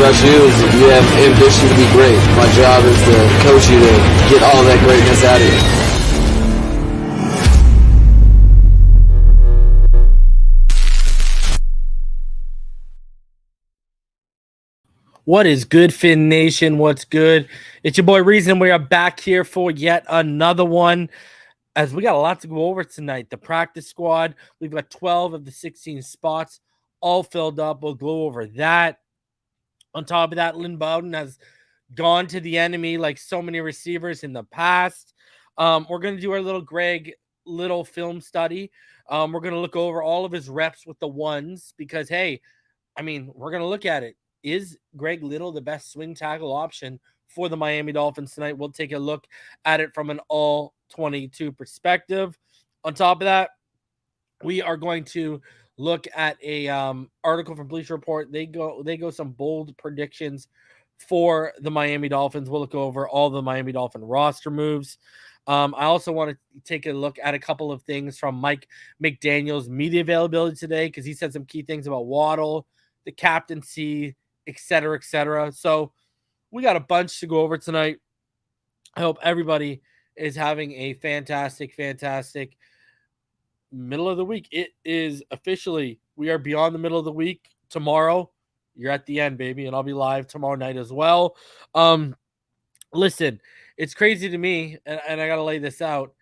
about you is if you have ambition to be great. My job is to coach you to get all that greatness out of you. What is good, Finn Nation? What's good? It's your boy Reason. We are back here for yet another one. As we got a lot to go over tonight. The practice squad, we've got 12 of the 16 spots all filled up. We'll go over that. On top of that, Lynn Bowden has gone to the enemy like so many receivers in the past. We're going to do our little Greg Little film study. We're going to look over all of his reps with the ones because, hey, I mean, we're going to look at it. Is Greg Little the best swing tackle option for the Miami Dolphins tonight? We'll take a look at it from an all 22 perspective. On top of that, we are going to look at a article from Bleacher Report. They go some bold predictions for the Miami Dolphins. We'll look over all the Miami Dolphin roster moves. I also want to take a look at a couple of things from Mike McDaniel's media availability today because he said some key things about Waddle, the captaincy, etc., etc. So we got a bunch to go over tonight. I hope everybody is having a fantastic middle of the week. It is officially, we are beyond the middle of the week. Tomorrow, you're at the end, baby, and I'll be live tomorrow night as well. Listen, it's crazy to me, and I got to lay this out.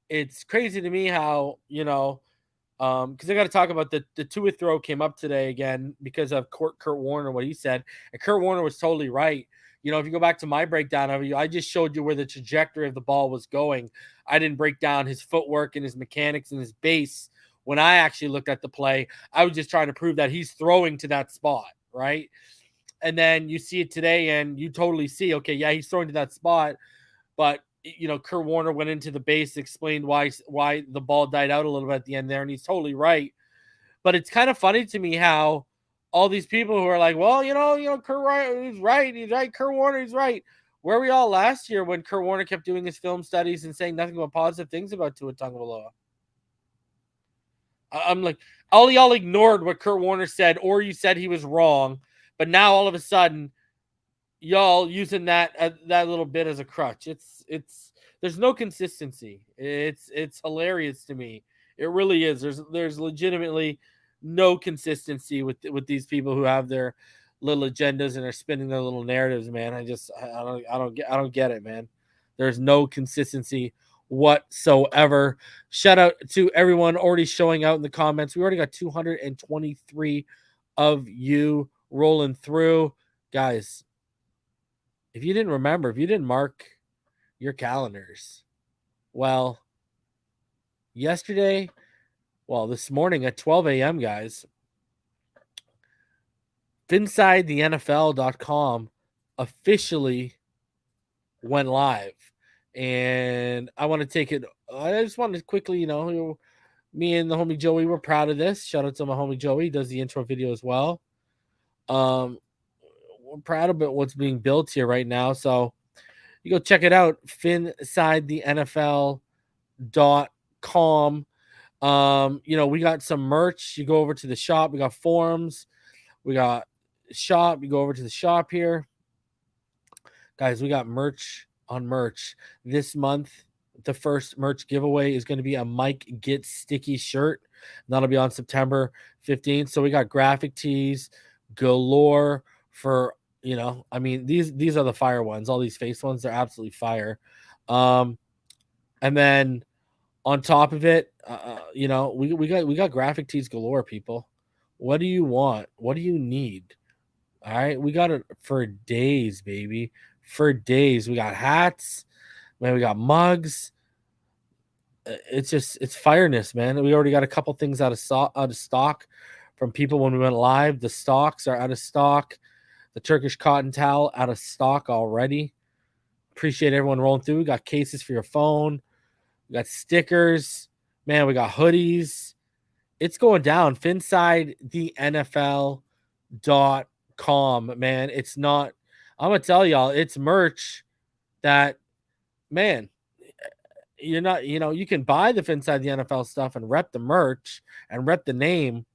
It's crazy to me how, because I got to talk about the Tua throw came up today again because of Kurt Warner, what he said. And Kurt Warner was totally right. If you go back to my breakdown of it, I just showed you where the trajectory of the ball was going. I didn't break down his footwork and his mechanics and his base. When I actually looked at the play, I was just trying to prove that he's throwing to that spot, right? And then you see it today and you totally see, okay, yeah, he's throwing to that spot. But, Kurt Warner went into the base, explained why the ball died out a little bit at the end there, and he's totally right. But it's kind of funny to me how all these people who are like, well, Kurt he's right, Kurt Warner, he's right. Where were we all last year when Kurt Warner kept doing his film studies and saying nothing but positive things about Tua Tagovailoa? I'm like, all y'all ignored what Kurt Warner said, or you said he was wrong, but now all of a sudden, y'all using that little bit as a crutch. It's there's no consistency. It's hilarious to me. It really is. There's legitimately no consistency with these people who have their little agendas and are spinning their little narratives, man. I don't get it, man. There's no consistency whatsoever. Shout out to everyone already showing out in the comments. We already got 223 of you rolling through, guys. If you didn't mark your calendars, well, this morning at 12 a.m., guys, Phinside The NFL.com officially went live. And I want to take it. I just wanted to quickly, me and the homie Joey were proud of this. Shout out to my homie Joey. He does the intro video as well. We're proud of what's being built here right now. So you go check it out. Phinside The NFL.com. We got some merch. You go over to the shop. We got forums. We got shop. You go over to the shop here. Guys, we got merch on merch. This month, the first merch giveaway is going to be a Mike Gets Sticky shirt. That'll be on September 15th. So we got graphic tees galore for, these are the fire ones. All these face ones, they're absolutely fire. And then on top of it, we got graphic tees galore, people. What do you want? What do you need? All right, we got it for days, baby. For days. We got hats, man. We got mugs. It's fireness, man. We already got a couple things out of stock from people when we went live. The stocks are out of stock. The Turkish cotton towel out of stock already. Appreciate everyone rolling through. We got cases for your phone. We got stickers. Man, we got hoodies. It's going down. Phinside The NFL.com, man. It's not. I'm going to tell y'all, it's merch that, man, you're not, you can buy the Phinside The NFL stuff and rep the merch and rep the name,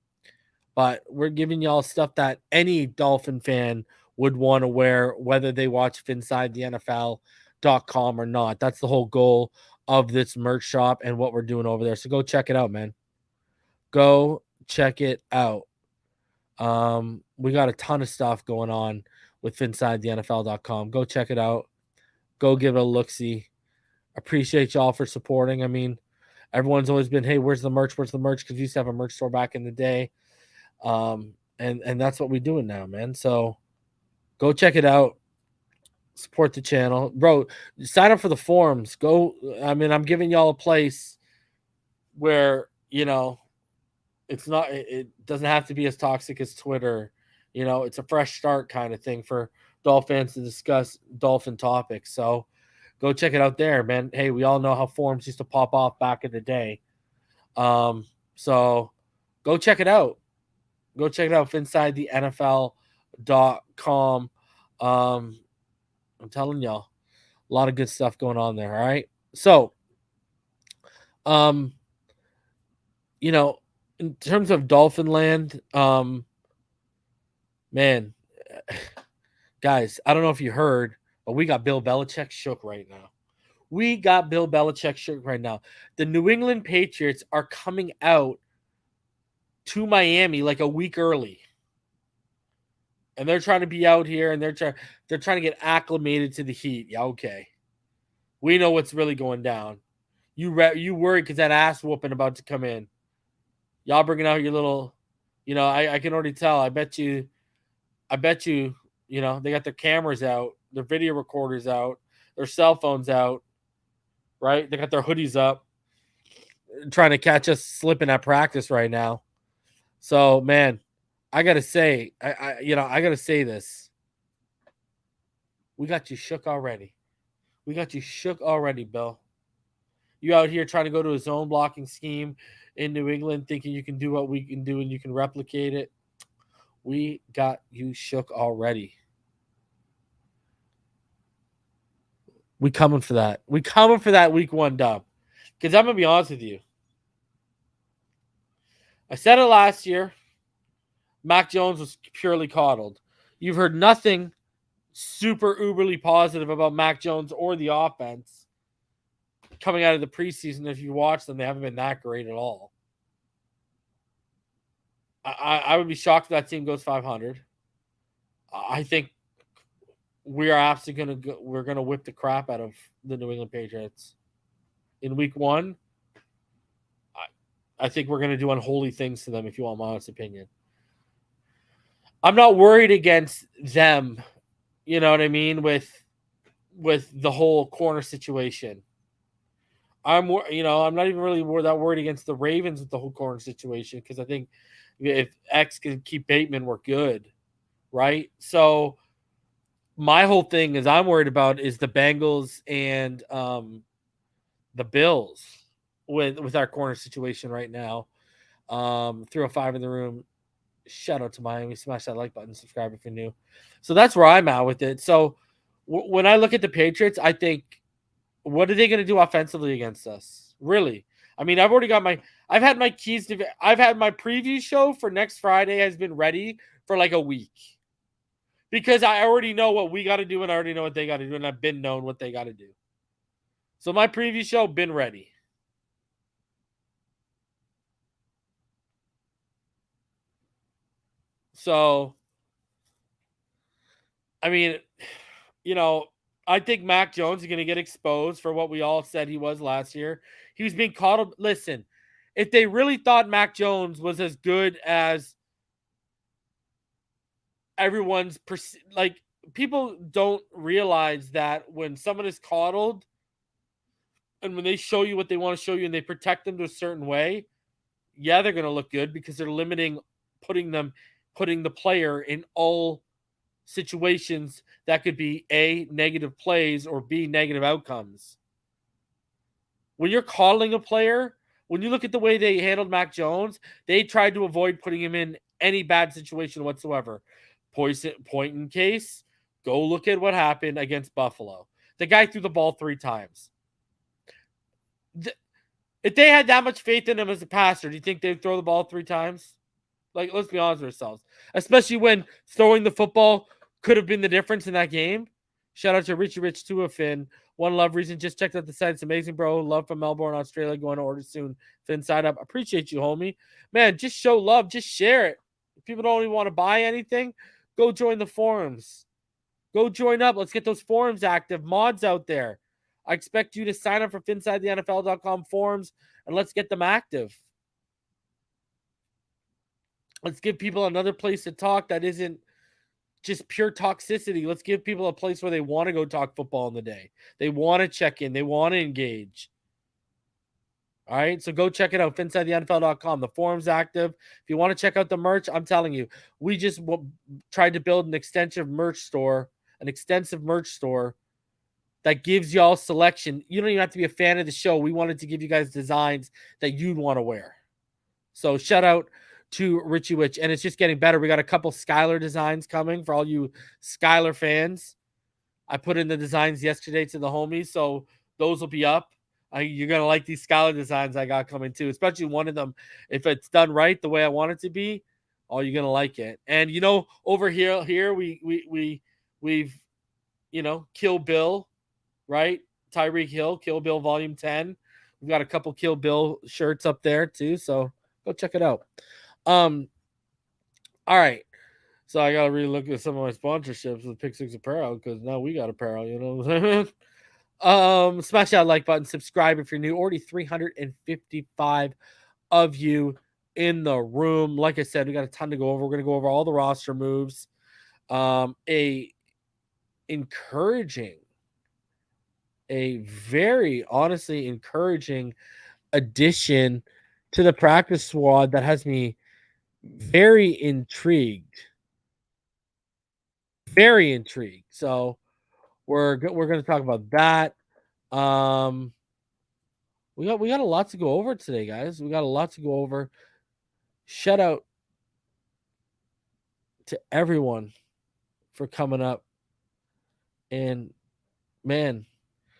but we're giving y'all stuff that any Dolphin fan would want to wear, whether they watch Phinside The NFL.com or not. That's the whole goal of this merch shop and what we're doing over there. So go check it out, man. Go check it out. We got a ton of stuff going on with Phinside The NFL.com. Go check it out. Go give it a look-see. Appreciate y'all for supporting. I mean, everyone's always been, hey, where's the merch? Where's the merch? Because we used to have a merch store back in the day. And that's what we're doing now, man. So go check it out. Support the channel. Bro, sign up for the forums. Go. I mean, I'm giving y'all a place where, you know, it doesn't have to be as toxic as Twitter. You know, it's a fresh start kind of thing for Dolphins to discuss Dolphin topics. So go check it out there, man. Hey, we all know how forums used to pop off back in the day. So go check it out. Go check it out. Phinside The NFL.com. I'm telling y'all, a lot of good stuff going on there. All right. So, you know, in terms of Dolphin land, man, guys, I don't know if you heard, but we got Bill Belichick shook right now. We got Bill Belichick shook right now. The New England Patriots are coming out to Miami like a week early. And they're trying to be out here, and they're trying to get acclimated to the heat. Yeah, okay. We know what's really going down. You worried because that ass whooping about to come in. Y'all bringing out your little, you know, I can already tell. I bet you, you know, they got their cameras out, their video recorders out, their cell phones out, right? They got their hoodies up, trying to catch us slipping at practice right now. So, man, I gotta say, I gotta say this. We got you shook already. We got you shook already, Bill. You out here trying to go to a zone blocking scheme in New England, thinking you can do what we can do and you can replicate it. We got you shook already. We coming for that. We coming for that week one dub. Because I'm going to be honest with you. I said it last year. Mac Jones was purely coddled. You've heard nothing super uberly positive about Mac Jones or the offense coming out of the preseason. If you watch them, they haven't been that great at all. I would be shocked if that team goes 500. I think we are absolutely we're gonna whip the crap out of the New England Patriots in week one. I think we're gonna do unholy things to them, if you want my honest opinion. I'm not worried against them, you know what I mean, with the whole corner situation. I'm not even really that worried against the Ravens with the whole corner situation, because I think if X can keep Bateman, we're good, right? So my whole thing is I'm worried about is the Bengals and the Bills with our corner situation right now. 305 in the room. Shout out to Miami. Smash that like button. Subscribe if you're new. So that's where I'm at with it. So when I look at the Patriots, I think, what are they going to do offensively against us? Really? I mean, I've had my preview show for next Friday has been ready for like a week, because I already know what we got to do and I already know what they got to do, and I've been known what they got to do. So my preview show been ready. So, I mean, you know, I think Mac Jones is going to get exposed for what we all said he was last year. He was being caught. Listen, if they really thought Mac Jones was as good as everyone's like, people don't realize that when someone is coddled and when they show you what they want to show you and they protect them to a certain way, yeah, they're going to look good, because they're putting the player in all situations that could be A, negative plays, or B, negative outcomes. When you're coddling a player, when you look at the way they handled Mac Jones, they tried to avoid putting him in any bad situation whatsoever. Point in case, go look at what happened against Buffalo. The guy threw the ball 3 times. If they had that much faith in him as a passer, do you think they'd throw the ball 3 times? Like, let's be honest with ourselves. Especially when throwing the football could have been the difference in that game. Shout out to Richie Rich Tua Finn. One love reason. Just checked out the site. It's amazing, bro. Love from Melbourne, Australia. Going to order soon. Phinside up. Appreciate you, homie. Man, just show love. Just share it. If people don't even want to buy anything, go join the forums. Go join up. Let's get those forums active. Mods out there. I expect you to sign up for PhinsideTheNFL.com forums and let's get them active. Let's give people another place to talk that isn't just pure toxicity. Let's give people a place where they want to go talk football in the day. They want to check in. They want to engage. All right, so go check it out, PhinsideTheNFL.com. The forum's active. If you want to check out the merch, I'm telling you, we just tried to build an extensive merch store that gives y'all selection. You don't even have to be a fan of the show. We wanted to give you guys designs that you'd want to wear. So shout out to Richie Witch. And it's just getting better. We got a couple Skylar designs coming for all you Skylar fans. I put in the designs yesterday to the homies, so those will be up. You're going to like these Skylar designs I got coming too, especially one of them. If it's done right the way I want it to be, you're going to like it. And, over here we've, Kill Bill, right? Tyreek Hill, Kill Bill Volume 10. We've got a couple Kill Bill shirts up there too, so go check it out. All right. So I got to really look at some of my sponsorships with Pick Six Apparel because now we got apparel, you know what I'm saying? Smash that like button, subscribe if you're new. Already 355 of you in the room. Like I said, we got a ton to go over. We're going to go over all the roster moves. A very honestly encouraging addition to the practice squad that has me very intrigued. Very intrigued. So we're going to talk about that. We got a lot to go over today, guys. We got a lot to go over. Shout out to everyone for coming up and, man,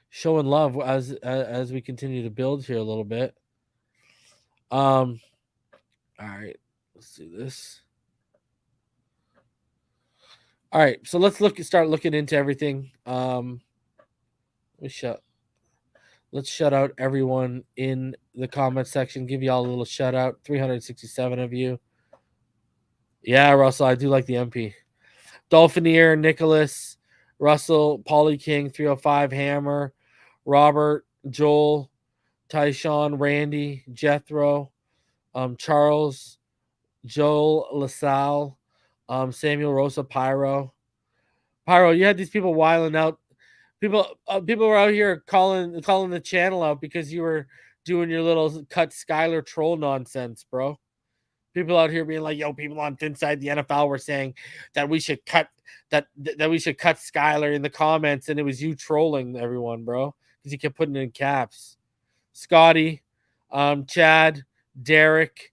showing love as we continue to build here a little bit. All right, let's do this. All right, so let's start looking into everything. Let's shout out everyone in the comment section. Give y'all a little shout out. 367 of you. Yeah, Russell, I do like the MP. Dolphinier, Nicholas, Russell, Paulie King, 305, Hammer, Robert, Joel, Tyshawn, Randy, Jethro, Charles, Joel LaSalle, Samuel Rosa, Pyro. You had these people wiling out. People were out here calling the channel out because you were doing your little cut Skylar troll nonsense, bro. People out here being like, "Yo, people on Inside the NFL were saying that we should cut that we should cut Skylar in the comments," and it was you trolling everyone, bro, because you kept putting it in caps. Scotty, Chad, Derek,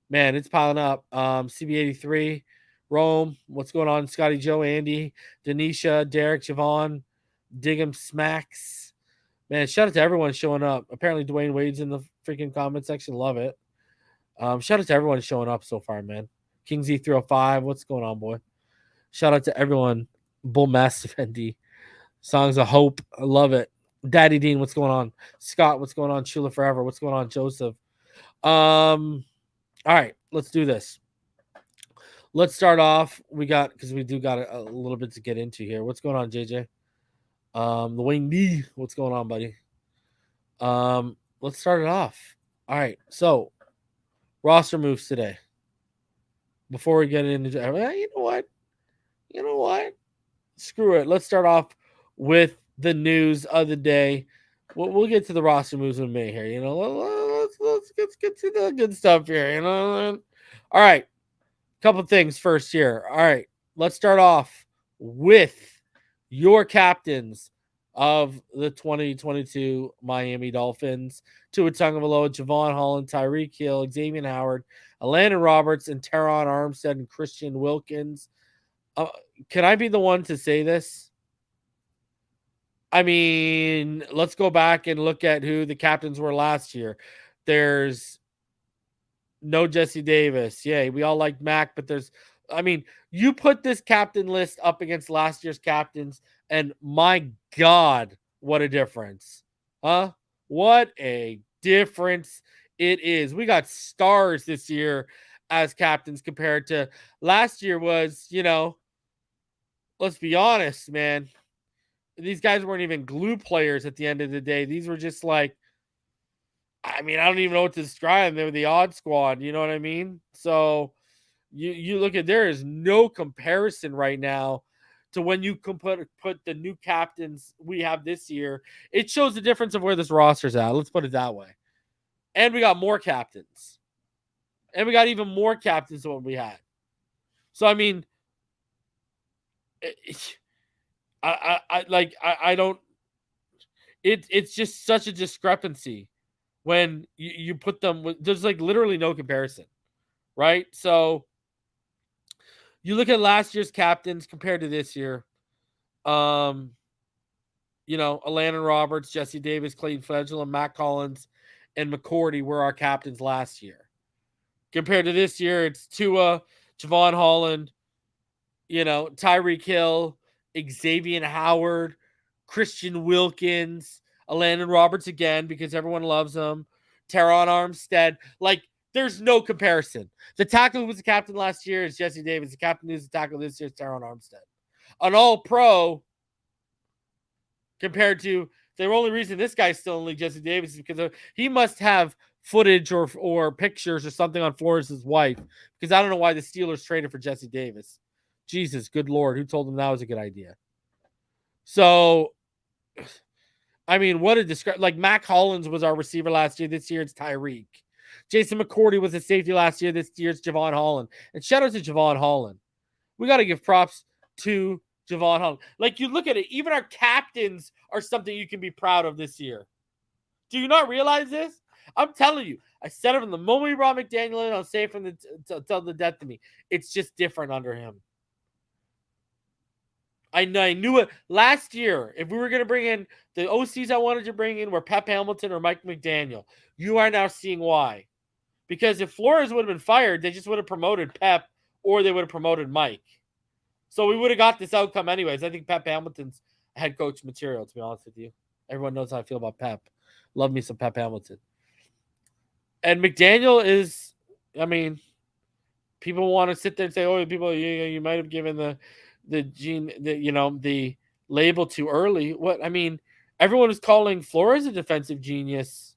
man, it's piling up. CB83, Rome, what's going on? Scotty, Joe, Andy, Denisha, Derek, Javon, Diggum, Smacks. Man, shout out to everyone showing up. Apparently, Dwayne Wade's in the freaking comment section. Love it. Shout out to everyone showing up so far, man. King Z305, what's going on, boy? Shout out to everyone. Bull Mastiff ND. Songs of Hope. I love it. Daddy Dean, what's going on? Scott, what's going on? Chula Forever, what's going on? Joseph. All right, let's do this. Let's start off. Because we do got a little bit to get into here. What's going on, JJ? The Wayne D, what's going on, buddy? Let's start it off. All right, so roster moves today. Before we get into, you know what? Screw it. Let's start off with the news of the day. We'll get to the roster moves in May here. Let's get to the good stuff here. All right, couple things first here. All right, let's start off with your captains of the 2022 Miami Dolphins. Tua Tagovailoa, Javon Holland, Tyreek Hill, Xavier Howard, Landon Roberts, and Teron Armstead and Christian Wilkins. Can I be the one to say this? I mean, let's go back and look at who the captains were last year. There's no Jesse Davis. Yeah, we all like Mac, but there's I mean, you put this captain list up against last year's captains, and my God, what a difference. Huh? What a difference it is. We got stars this year as captains compared to last year was, let's be honest, man. These guys weren't even glue players at the end of the day. These were just like, I don't even know what to describe them. They were the odd squad. You know what I mean? So you look at, there is no comparison right now to when you can put the new captains we have this year. It shows the difference of where this roster's at. Let's put it that way. And we got more captains. And we got even more captains than what we had. So I don't. It's just such a discrepancy when you put them with, there's like literally no comparison, right? So you look at last year's captains compared to this year. Alandon Roberts, Jesse Davis, Clayton Fledgel, Matt Collins, and McCourty were our captains last year. Compared to this year, it's Tua, Javon Holland, Tyreek Hill, Xavier Howard, Christian Wilkins, Alandon Roberts again because everyone loves him, Teron Armstead. Like, there's no comparison. The tackle who was the captain last year is Jesse Davis. The captain who's the tackle this year is Teron Armstead. An all-pro compared to the only reason this guy's still in the league, Jesse Davis, is because he must have footage or pictures or something on Flores' wife, because I don't know why the Steelers traded for Jesse Davis. Jesus, good Lord, who told them that was a good idea? So, what a discrepancy. Like, Mac Hollins was our receiver last year. This year, it's Tyreek. Jason McCourty was a safety last year. This year, it's Javon Holland. And shout out to Javon Holland. We got to give props to Javon Holland. Like, you look at it, even our captains are something you can be proud of this year. Do you not realize this? I'm telling you. I said it from the moment we brought McDaniel in. I'll say it from till the death of me. It's just different under him. I knew it last year. If we were going to bring in the OCs I wanted to bring in were Pep Hamilton or Mike McDaniel. You are now seeing why. Because if Flores would have been fired, they just would have promoted Pep or they would have promoted Mike. So we would have got this outcome anyways. I think Pep Hamilton's head coach material, to be honest with you. Everyone knows how I feel about Pep. Love me some Pep Hamilton. And McDaniel is, people want to sit there and say, oh, people, you might have given the label too early. What? Everyone was calling Flores a defensive genius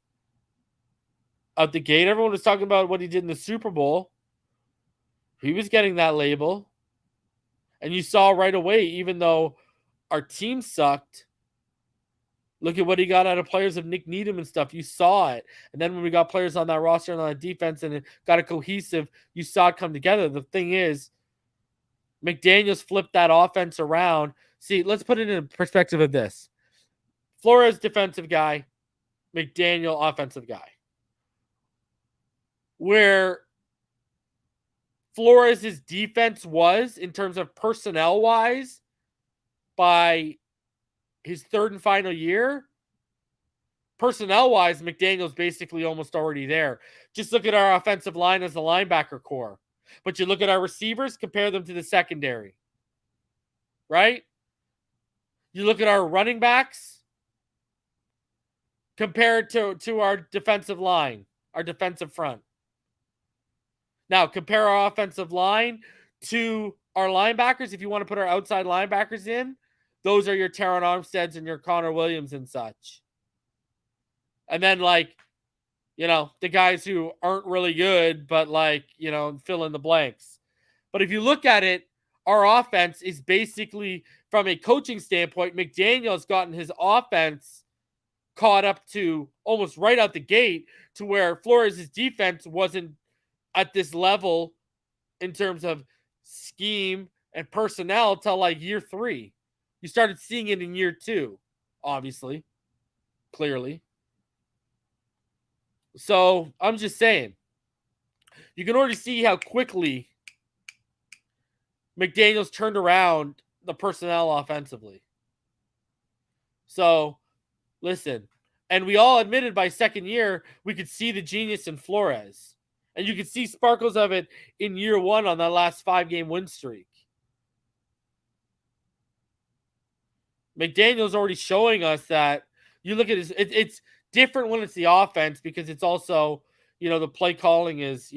out the gate. Everyone was talking about what he did in the Super Bowl. He was getting that label. And you saw right away, even though our team sucked, look at what he got out of players of Nick Needham and stuff. You saw it. And then when we got players on that roster and on that defense and it got a cohesive, you saw it come together. The thing is, McDaniels flipped that offense around. See, let's put it in perspective of this. Flores, defensive guy. McDaniel, offensive guy. Where Flores' defense was in terms of personnel-wise by his third and final year, personnel-wise, McDaniel's basically almost already there. Just look at our offensive line as the linebacker core. But you look at our receivers, compare them to the secondary. Right? You look at our running backs, compared to our defensive line, our defensive front. Now, compare our offensive line to our linebackers. If you want to put our outside linebackers in, those are your Teron Armsteads and your Connor Williams and such. And then, the guys who aren't really good, but fill in the blanks. But if you look at it, our offense is basically, from a coaching standpoint, McDaniel has gotten his offense caught up to almost right out the gate to where Flores' defense wasn't at this level in terms of scheme and personnel till year 3. You started seeing it in year 2, obviously, clearly. So I'm just saying, you can already see how quickly McDaniels turned around the personnel offensively. So listen, and we all admitted by second year we could see the genius in Flores. And you can see sparkles of it in year one on that last 5-game win streak. McDaniel's already showing us that. You look at it's different when it's the offense because it's also, the play calling is,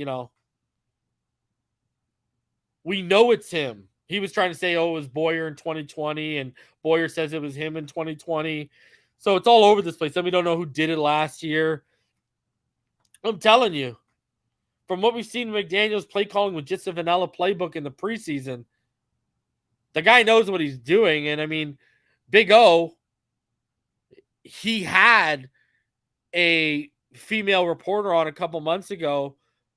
we know it's him. He was trying to say, it was Boyer in 2020, and Boyer says it was him in 2020. So it's all over this place. Then we don't know who did it last year. I'm telling you, from what we've seen McDaniel's play calling with just a vanilla playbook in the preseason, the guy knows what he's doing. And I mean, Big O, he had a female reporter on a couple months ago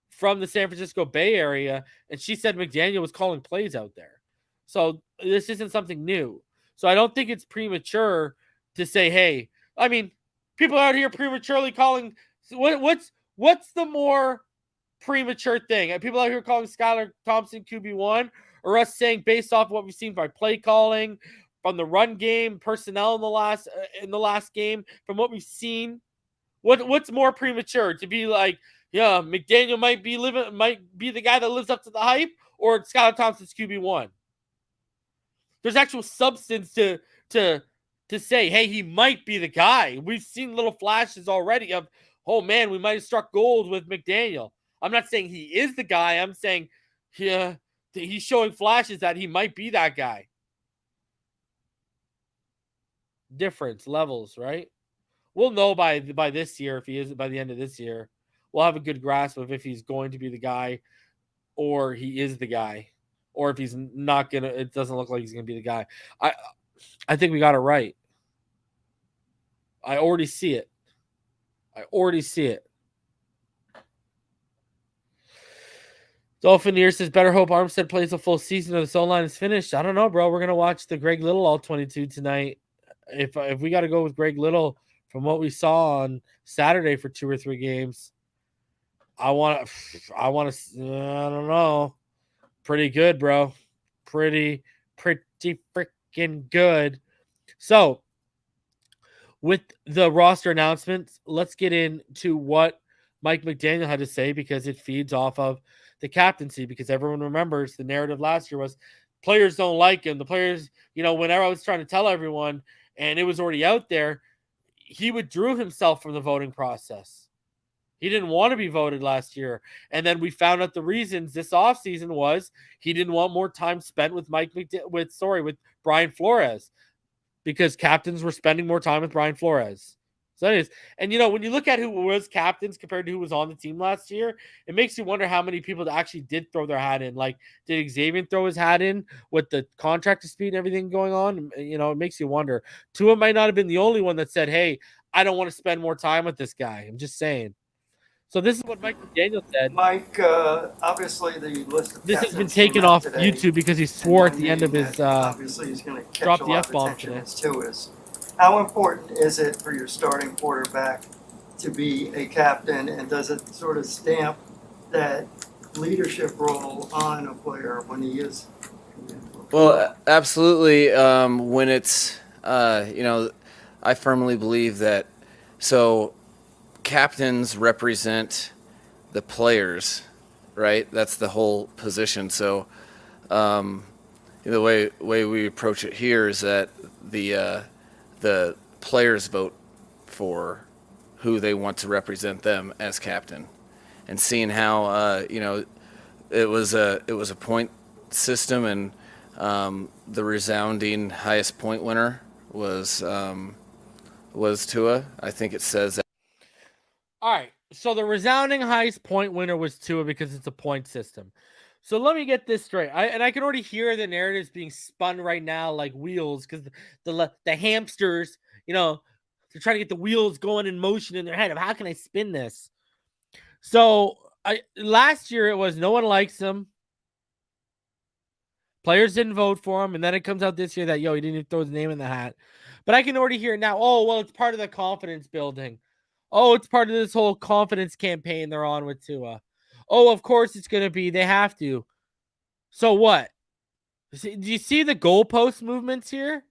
from the San Francisco Bay Area, and she said McDaniel was calling plays out there. So this isn't something new. So I don't think it's premature to say, hey, I mean, people out here prematurely calling. What's the more premature thing? Are people out here calling Skylar Thompson QB1, or us saying based off what we've seen by play calling from the run game, personnel in the last game, from what we've seen? What's more premature to be like, yeah, McDaniel might be the guy that lives up to the hype, or Skylar Thompson's QB1? There's actual substance to say, hey, he might be the guy. We've seen little flashes already of, oh man, we might have struck gold with McDaniel. I'm not saying he is the guy. I'm saying, yeah, he's showing flashes that he might be that guy. Difference levels, right? We'll know by this year if he is, by the end of this year. We'll have a good grasp of if he's going to be the guy or he is the guy, or if he's not gonna. It doesn't look like he's gonna be the guy. I think we got it right. I already see it. Dolphin Ear says, better hope Armstead plays a full season or the zone line is finished. I don't know, bro. We're gonna watch the Greg Little all 22 tonight. If we got to go with Greg Little from what we saw on Saturday for 2 or 3 games, I want to. I don't know. Pretty good, bro. Pretty freaking good. So, with the roster announcements, let's get into what Mike McDaniel had to say, because it feeds off of the captaincy, because everyone remembers the narrative last year was players don't like him. The players, whenever I was trying to tell everyone, and it was already out there, he withdrew himself from the voting process. He didn't want to be voted last year. And then we found out the reasons this offseason was he didn't want more time spent with with Brian Flores, because captains were spending more time with Brian Flores. So anyways, and when you look at who was captains compared to who was on the team last year, it makes you wonder how many people actually did throw their hat in. Like, did Xavier throw his hat in with the contract dispute and everything going on? It makes you wonder. Tua might not have been the only one that said, hey, I don't want to spend more time with this guy. I'm just saying. So this is what Mike McDaniel said. Mike, obviously the list of this has been taken off today, YouTube because he swore at the end of his obviously he's going to catch drop a the lot of F-bomb attention today. as to is how important is it for your starting quarterback to be a captain, and does it sort of stamp that leadership role on a player when he is? Well, absolutely. When it's, I firmly believe that. So captains represent the players, right? That's the whole position. So the way we approach it here is that the players vote for who they want to represent them as captain, and seeing how it was a point system, and the resounding highest point winner was Tua. I think it says that. All right, so the resounding highest point winner was Tua because it's a point system. So let me get this straight. I can already hear the narratives being spun right now like wheels, because the hamsters, they're trying to get the wheels going in motion in their head of how can I spin this. So last year it was no one likes him. Players didn't vote for him, and then it comes out this year that, he didn't even throw his name in the hat. But I can already hear it now. Oh, well, it's part of the confidence building. Oh, it's part of this whole confidence campaign they're on with Tua. Oh, of course it's going to be. They have to. So what? Do you see the goalpost movements here?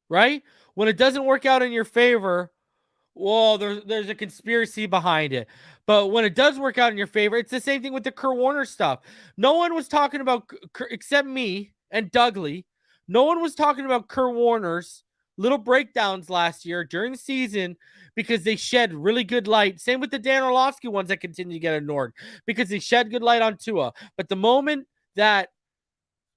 Right? When it doesn't work out in your favor, well, there's a conspiracy behind it. But when it does work out in your favor, it's the same thing with the Kurt Warner stuff. No one was talking about, except me and Dougley, no one was talking about Kurt Warner's little breakdowns last year during the season because they shed really good light. Same with the Dan Orlovsky ones that continue to get ignored because they shed good light on Tua. But the moment that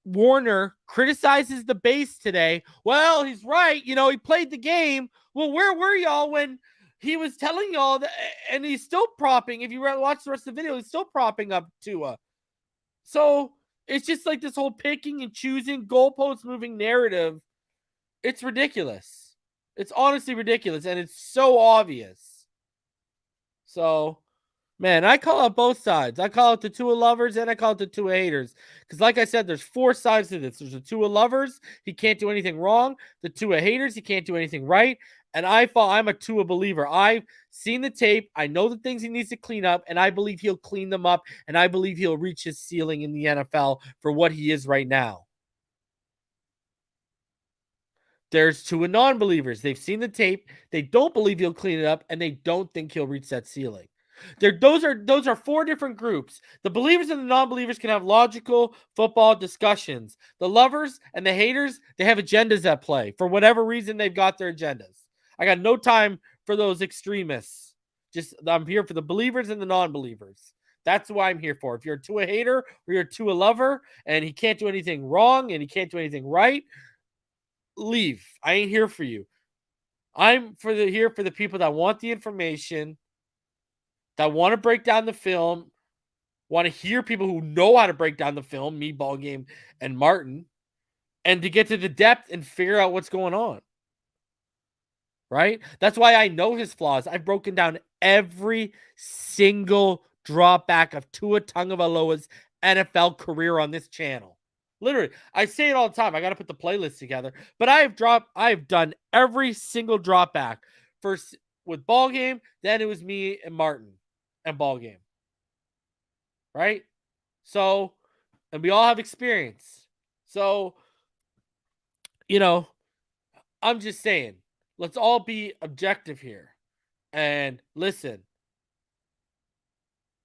Warner criticizes the base today, well, he's right. You know, he played the game. Well, where were y'all when he was telling y'all that? And he's still propping. If you watch the rest of the video, he's still propping up Tua. So it's just like this whole picking and choosing, goalpost moving narrative. It's ridiculous. It's honestly ridiculous, and it's so obvious. So, man, I call out both sides. I call out the Tua lovers and I call it the Tua haters. Because like I said, there's 4 sides to this. There's the Tua lovers. He can't do anything wrong. The Tua haters. He can't do anything right. And I'm a Tua believer. I've seen the tape. I know the things he needs to clean up. And I believe he'll clean them up. And I believe he'll reach his ceiling in the NFL for what he is right now. There's Tua non-believers. They've seen the tape. They don't believe he'll clean it up. And they don't think he'll reach that ceiling. Those are 4 different groups. The believers and the non-believers can have logical football discussions. The lovers and the haters, they have agendas at play. For whatever reason, they've got their agendas. I got no time for those extremists. I'm here for the believers and the non-believers. That's why I'm here for. If you're a Tua hater or you're a Tua lover and he can't do anything wrong and he can't do anything right, leave. I ain't here for you. I'm here for the people that want the information, that want to break down the film, want to hear people who know how to break down the film, me, Ball Game, and Martin, and to get to the depth and figure out what's going on. Right? That's why I know his flaws. I've broken down every single drawback of Tua Tagovailoa's NFL career on this channel. Literally, I say it all the time. I got to put the playlist together. But I've done every single dropback. First with Ball Game, then it was me and Martin and Ball Game. Right? So, and we all have experience. So, you know, I'm just saying, let's all be objective here. And listen,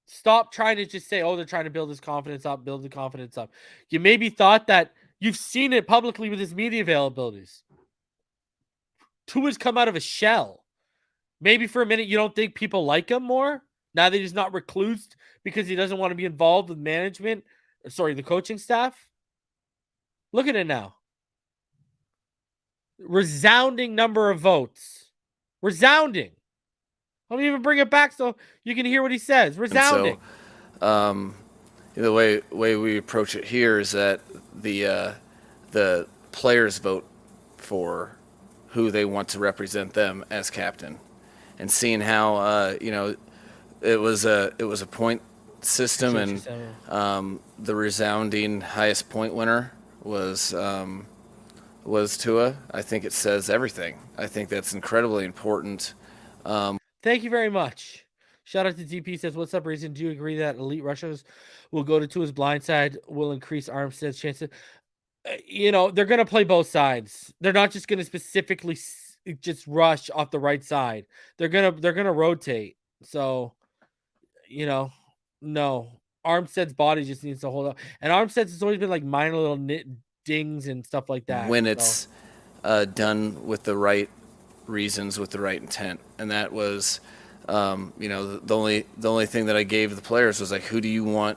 stop trying to just say, oh, they're trying to build his confidence up, build the confidence up. You maybe thought that you've seen it publicly with his media availabilities. Tua's come out of a shell. Maybe for a minute you don't think people like him more. Now that he's not reclused because he doesn't want to be involved with management. Sorry, the coaching staff. Look at it now. Resounding number of votes. Resounding. Let me even bring it back so you can hear what he says. Resounding. And so, the way we approach it here is that the players vote for who they want to represent them as captain, and seeing how it was a point system, and the resounding highest point winner was Tua. I think it says everything. I think that's incredibly important. Thank you very much. Shout out to DP says, what's up, Reason? Do you agree that elite rushers will go to Tua's blind side, will increase Armstead's chances? They're going to play both sides. They're not just going to specifically just rush off the right side. They're going to rotate. So, no. Armstead's body just needs to hold up. And Armstead's has always been like minor little dings and stuff like that. When it's done with the right reasons, with the right intent. And that was, the only thing that I gave the players was like, who do you want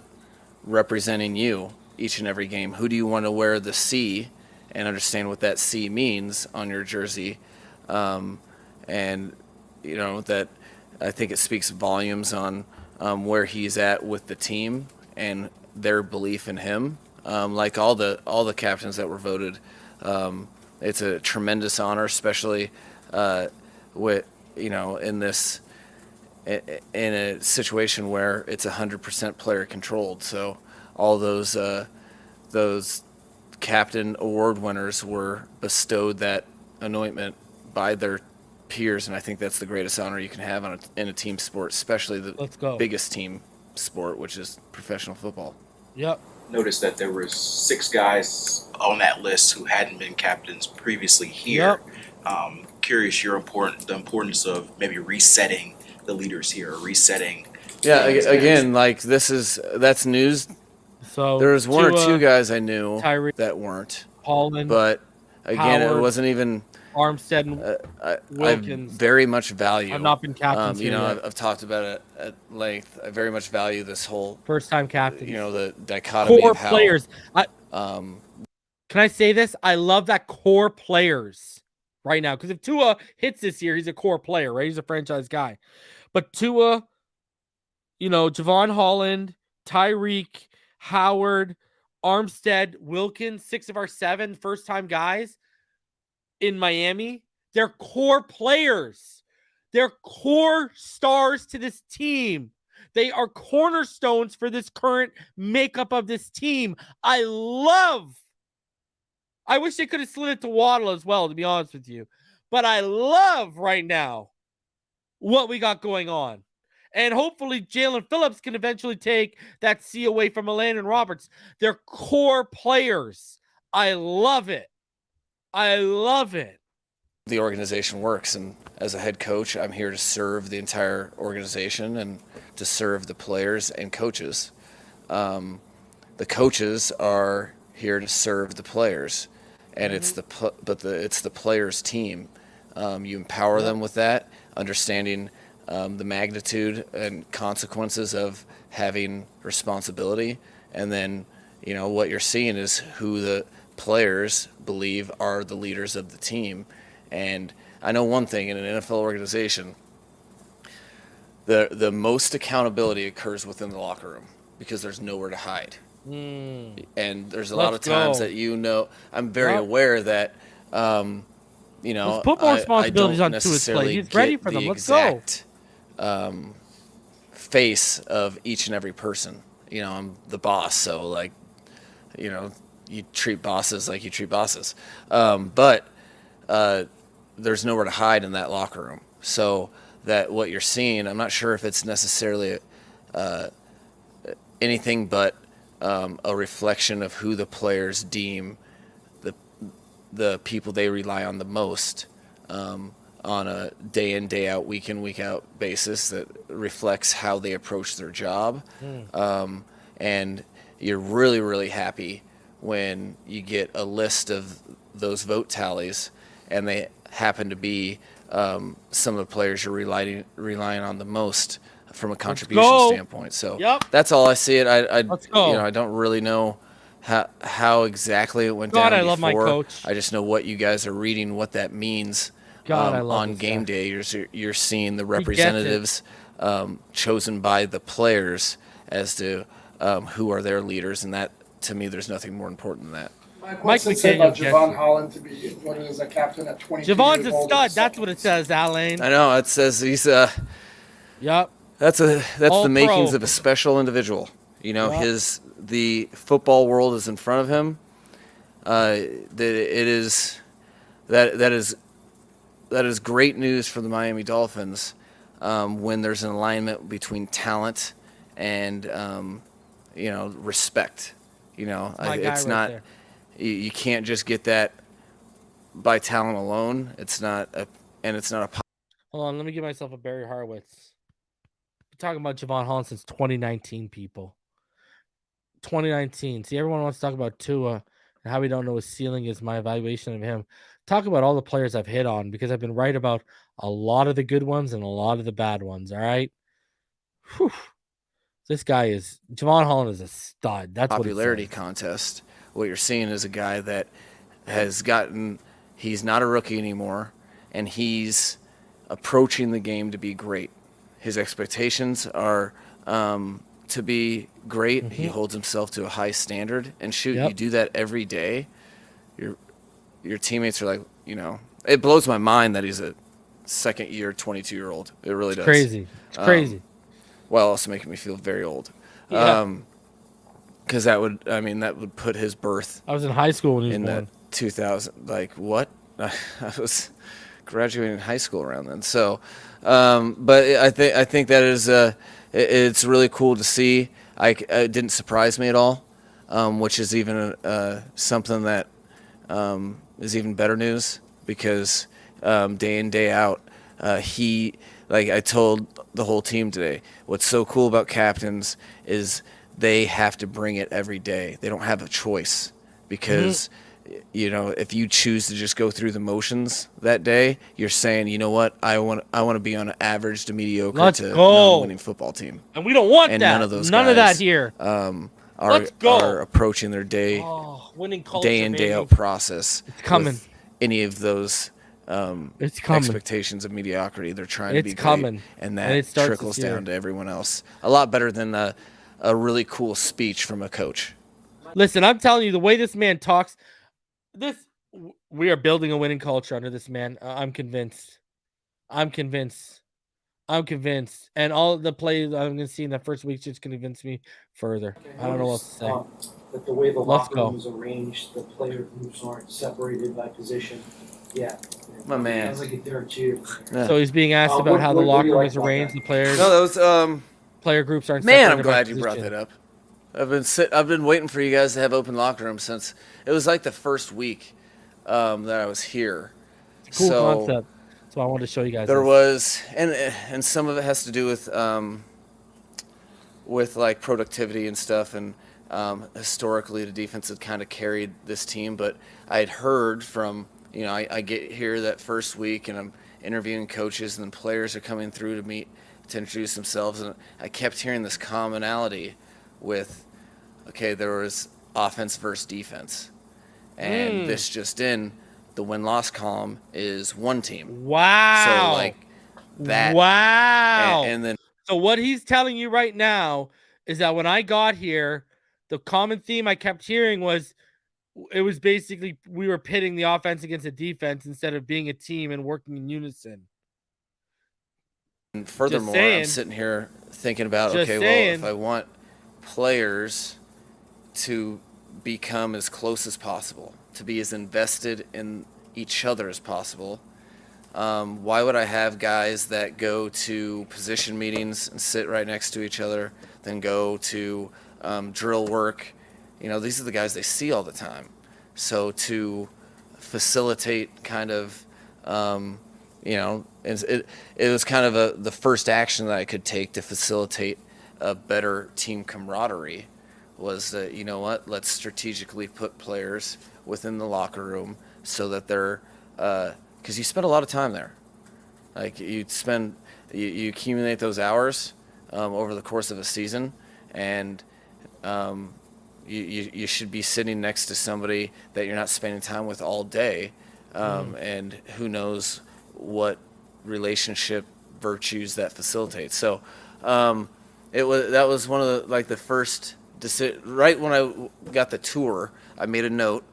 representing you each and every game? Who do you want to wear the C and understand what that C means on your jersey? That I think it speaks volumes on where he's at with the team and their belief in him. Like all the captains that were voted, it's a tremendous honor, especially with in a situation where it's 100% player controlled. So all those captain award winners were bestowed that anointment by their peers, and I think that's the greatest honor you can have in a team sport, especially the biggest team sport, which is professional football. Yep. Noticed that there were 6 guys on that list who hadn't been captains previously here. Yep. curious the importance of maybe resetting the leaders here, or resetting. Yeah, again, like that's news. So There was one or Tua, two guys I knew Tyreek, that weren't, Holland, but again, it Howard, wasn't even. Armstead, and I Wilkins very much value. have not been captains You here know, yet. I've talked about it at length. I very much value this whole, First-time captains. you know, the dichotomy Core of how players. Can I say this? I love that core players right now, because if Tua hits this year, he's a core player, right? He's a franchise guy. But Tua, you know, Javon Holland, Tyreek, Howard, Armstead, Wilkins, 6 of our 7 first-time guys in Miami, they're core players. They're core stars to this team. They are cornerstones for this current makeup of this team. I wish they could have slid it to Waddle as well, to be honest with you. But I love right now what we got going on. And hopefully Jalen Phillips can eventually take that C away from Landon Roberts. They're core players. I love it. I love it. the organization works. And as a head coach, I'm here to serve the entire organization and to serve the players and coaches. The coaches are here to serve the players, and it's the players' team. You empower them with that, understanding the magnitude and consequences of having responsibility, and then what you're seeing is who the players believe are the leaders of the team. And I know one thing, in an NFL organization, the most accountability occurs within the locker room because there's nowhere to hide. And there's a lot of times that I'm very aware that Let's put more responsibilities on Tua's plate. He's ready for them. Let's go. Face of each and every person. I'm the boss, so you treat bosses like you treat bosses. But there's nowhere to hide in that locker room. So that what you're seeing, I'm not sure if it's necessarily anything but a reflection of who the players deem the people they rely on the most on a day in, day out, week in, week out basis that reflects how they approach their job. And you're really, really happy when you get a list of those vote tallies and they happen to be some of the players you're relying on the most from a contribution standpoint. So that's all I see it. I don't really know how exactly it went down before. I love my coach. I just know what you guys are reading, what that means. On game day, you're seeing the representatives chosen by the players as to who are their leaders, and that, to me, there's nothing more important than that. What's it say about Javon Holland to be voted as a captain at 22 Javon's years a old? stud. That's what it says, Alain. I know it says he's Yep. That's All the makings pro. of a special individual. The football world is in front of him. That is great news for the Miami Dolphins when there's an alignment between talent and respect. It's not. There. You can't just get that by talent alone. It's not a. Hold on, let me give myself a Barry Horowitz. We're talking about Javon Holland since 2019, people. 2019. See, everyone wants to talk about Tua and how we don't know his ceiling is. My evaluation of him. Talk about all the players I've hit on, because I've been right about a lot of the good ones and a lot of the bad ones. All right. Whew. This guy is Javon Holland is a stud. That's popularity contest. What you're seeing is a guy that has gotten. He's not a rookie anymore, and he's approaching the game to be great. His expectations are to be great. Mm-hmm. He holds himself to a high standard, and you do that every day. Your teammates are like, it blows my mind that he's a second-year, 22-year-old. It really does. Crazy. It's crazy. While also making me feel very old. Yeah. Because that would put his birth. I was in high school when he was born. 2000. Like what? I was graduating high school around then. So, but I think that is it's really cool to see. It didn't surprise me at all, which is even something that is even better news, because day in, day out. I told the whole team today, what's so cool about captains is they have to bring it every day. They don't have a choice because, if you choose to just go through the motions that day, you're saying, you know what, I want to be on an average to mediocre Let's to go. non-winning football team. And we don't want And that. none of those None of that guys, here. Are approaching their day Winning culture, day in, baby. day out process. It's coming. With any of those It's coming. expectations of mediocrity. They're trying to be It's great, coming. and And it that starts trickles this year. down to everyone else. A lot better than a really cool speech from a coach. Listen, I'm telling you, the way this man talks, we are building a winning culture under this man. I'm convinced. And all the plays I'm going to see in the first week just convince me further. I don't know what else to say. That the way the Let's locker go. room is arranged, the player groups aren't separated by position. Yeah. My man. Sounds like a Derek Jeter. Yeah. So he's being asked about how the what do locker you room like is about arranged. that? The players, No, that was player groups aren't man. separated I'm by glad you brought position. that up. I've been waiting for you guys to have open locker rooms since it was like the first week that I was here. Cool So concept. So I wanted to show you guys. there this. was, and some of it has to do with like productivity and stuff, and historically the defense had kind of carried this team. But I had heard from, I get here that first week and I'm interviewing coaches, and then players are coming through to meet to introduce themselves, and I kept hearing this commonality with, okay, there was offense versus defense, and this just in. The win-loss column is one team. Wow. So like that. Wow. And then so what he's telling you right now is that when I got here, the common theme I kept hearing was it was basically we were pitting the offense against the defense instead of being a team and working in unison. and furthermore, saying. I'm sitting here thinking about, Just okay, saying. well, if I want players to become as close as possible, to be as invested in each other as possible, why would I have guys that go to position meetings and sit right next to each other, then go to drill work? These are the guys they see all the time. So to facilitate kind of, it was kind of the first action that I could take to facilitate a better team camaraderie was that, let's strategically put players within the locker room so that they're, because you spend a lot of time there. Like you accumulate those hours over the course of a season, and you should be sitting next to somebody that you're not spending time with all day, and who knows what relationship virtues that facilitates. So that was one of the first right when I got the tour, I made a note.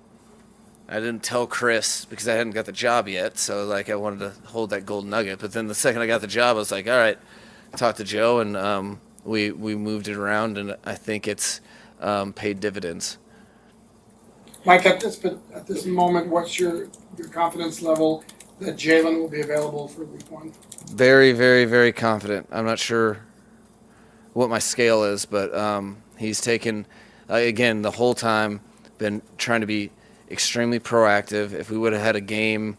I didn't tell Chris because I hadn't got the job yet, so I wanted to hold that gold nugget. But then the second I got the job, I was like, all right, talked to Joe, and we moved it around, and I think it's paid dividends. Mike, at this moment, what's your confidence level that Jalen will be available for week 1? Very, very, very confident. I'm not sure what my scale is, but he's taken, again, the whole time, been trying to be extremely proactive. If we would have had a game,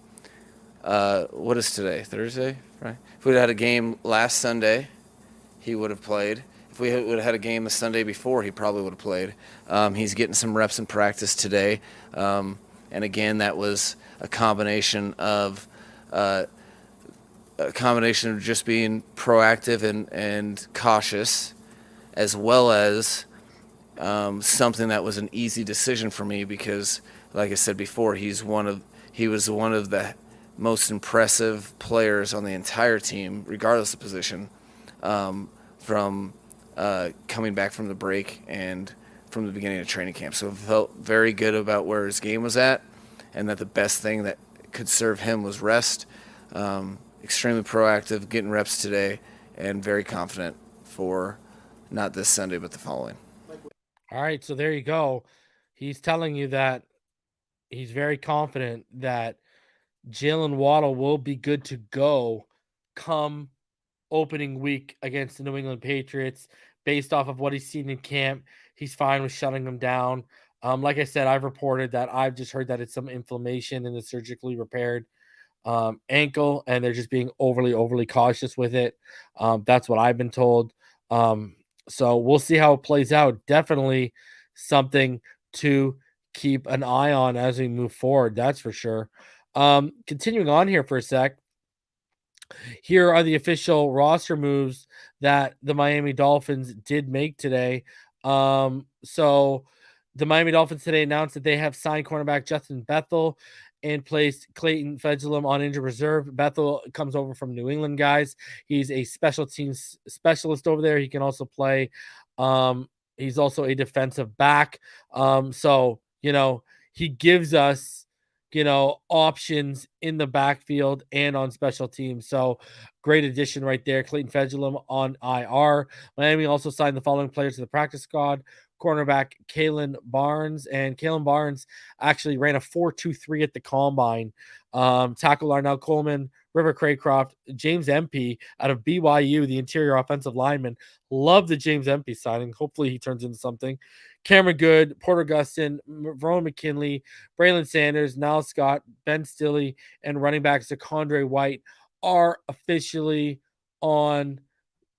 what is today? Thursday? Right? If we would have had a game last Sunday, he would have played. If we would have had a game the Sunday before, he probably would have played. He's getting some reps in practice today. And again, that was a combination of just being proactive and cautious, as well as something that was an easy decision for me because, like I said before, he was one of the most impressive players on the entire team, regardless of position, from coming back from the break and from the beginning of training camp. So I felt very good about where his game was at, and that the best thing that could serve him was rest. Extremely proactive, getting reps today, and very confident for not this Sunday, but the following. All right, so there you go. He's telling you that he's very confident that Jalen Waddle will be good to go come opening week against the New England Patriots. Based off of what he's seen in camp, he's fine with shutting them down. Like I said, I've reported that I've just heard that it's some inflammation and it's surgically repaired. ankle, and they're just being overly cautious with it. That's what I've been told. So we'll see how it plays out. Definitely something to keep an eye on as we move forward. That's for sure. Continuing on here for a sec. Here are the official roster moves that the Miami Dolphins did make today. So the Miami Dolphins today announced that they have signed cornerback Justin Bethel and placed Clayton Fedulum on injured reserve. Bethel comes over from New England, guys. He's a special teams specialist over there. He can also play. He's also a defensive back. So, he gives us, options in the backfield and on special teams. So great addition right there. Clayton Fedulum on IR. Miami also signed the following players to the practice squad. Cornerback Kalen Barnes, and Kalen Barnes actually ran a 4.23 at the combine. Tackle Arnell Coleman, River Craycroft, James MP out of BYU, the interior offensive lineman. Love the James MP signing. Hopefully he turns into something. Cameron Good, Porter Gustin, Verone McKinley, Braylon Sanders, Niall Scott, Ben Stilley, and running back Zacondre White are officially on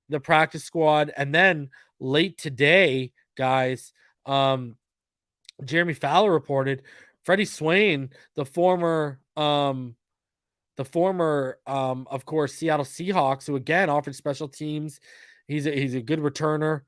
the practice squad. And then late today, guys, Jeremy Fowler reported Freddie Swain, the former of course, Seattle Seahawks, who again offered special teams. He's a good returner.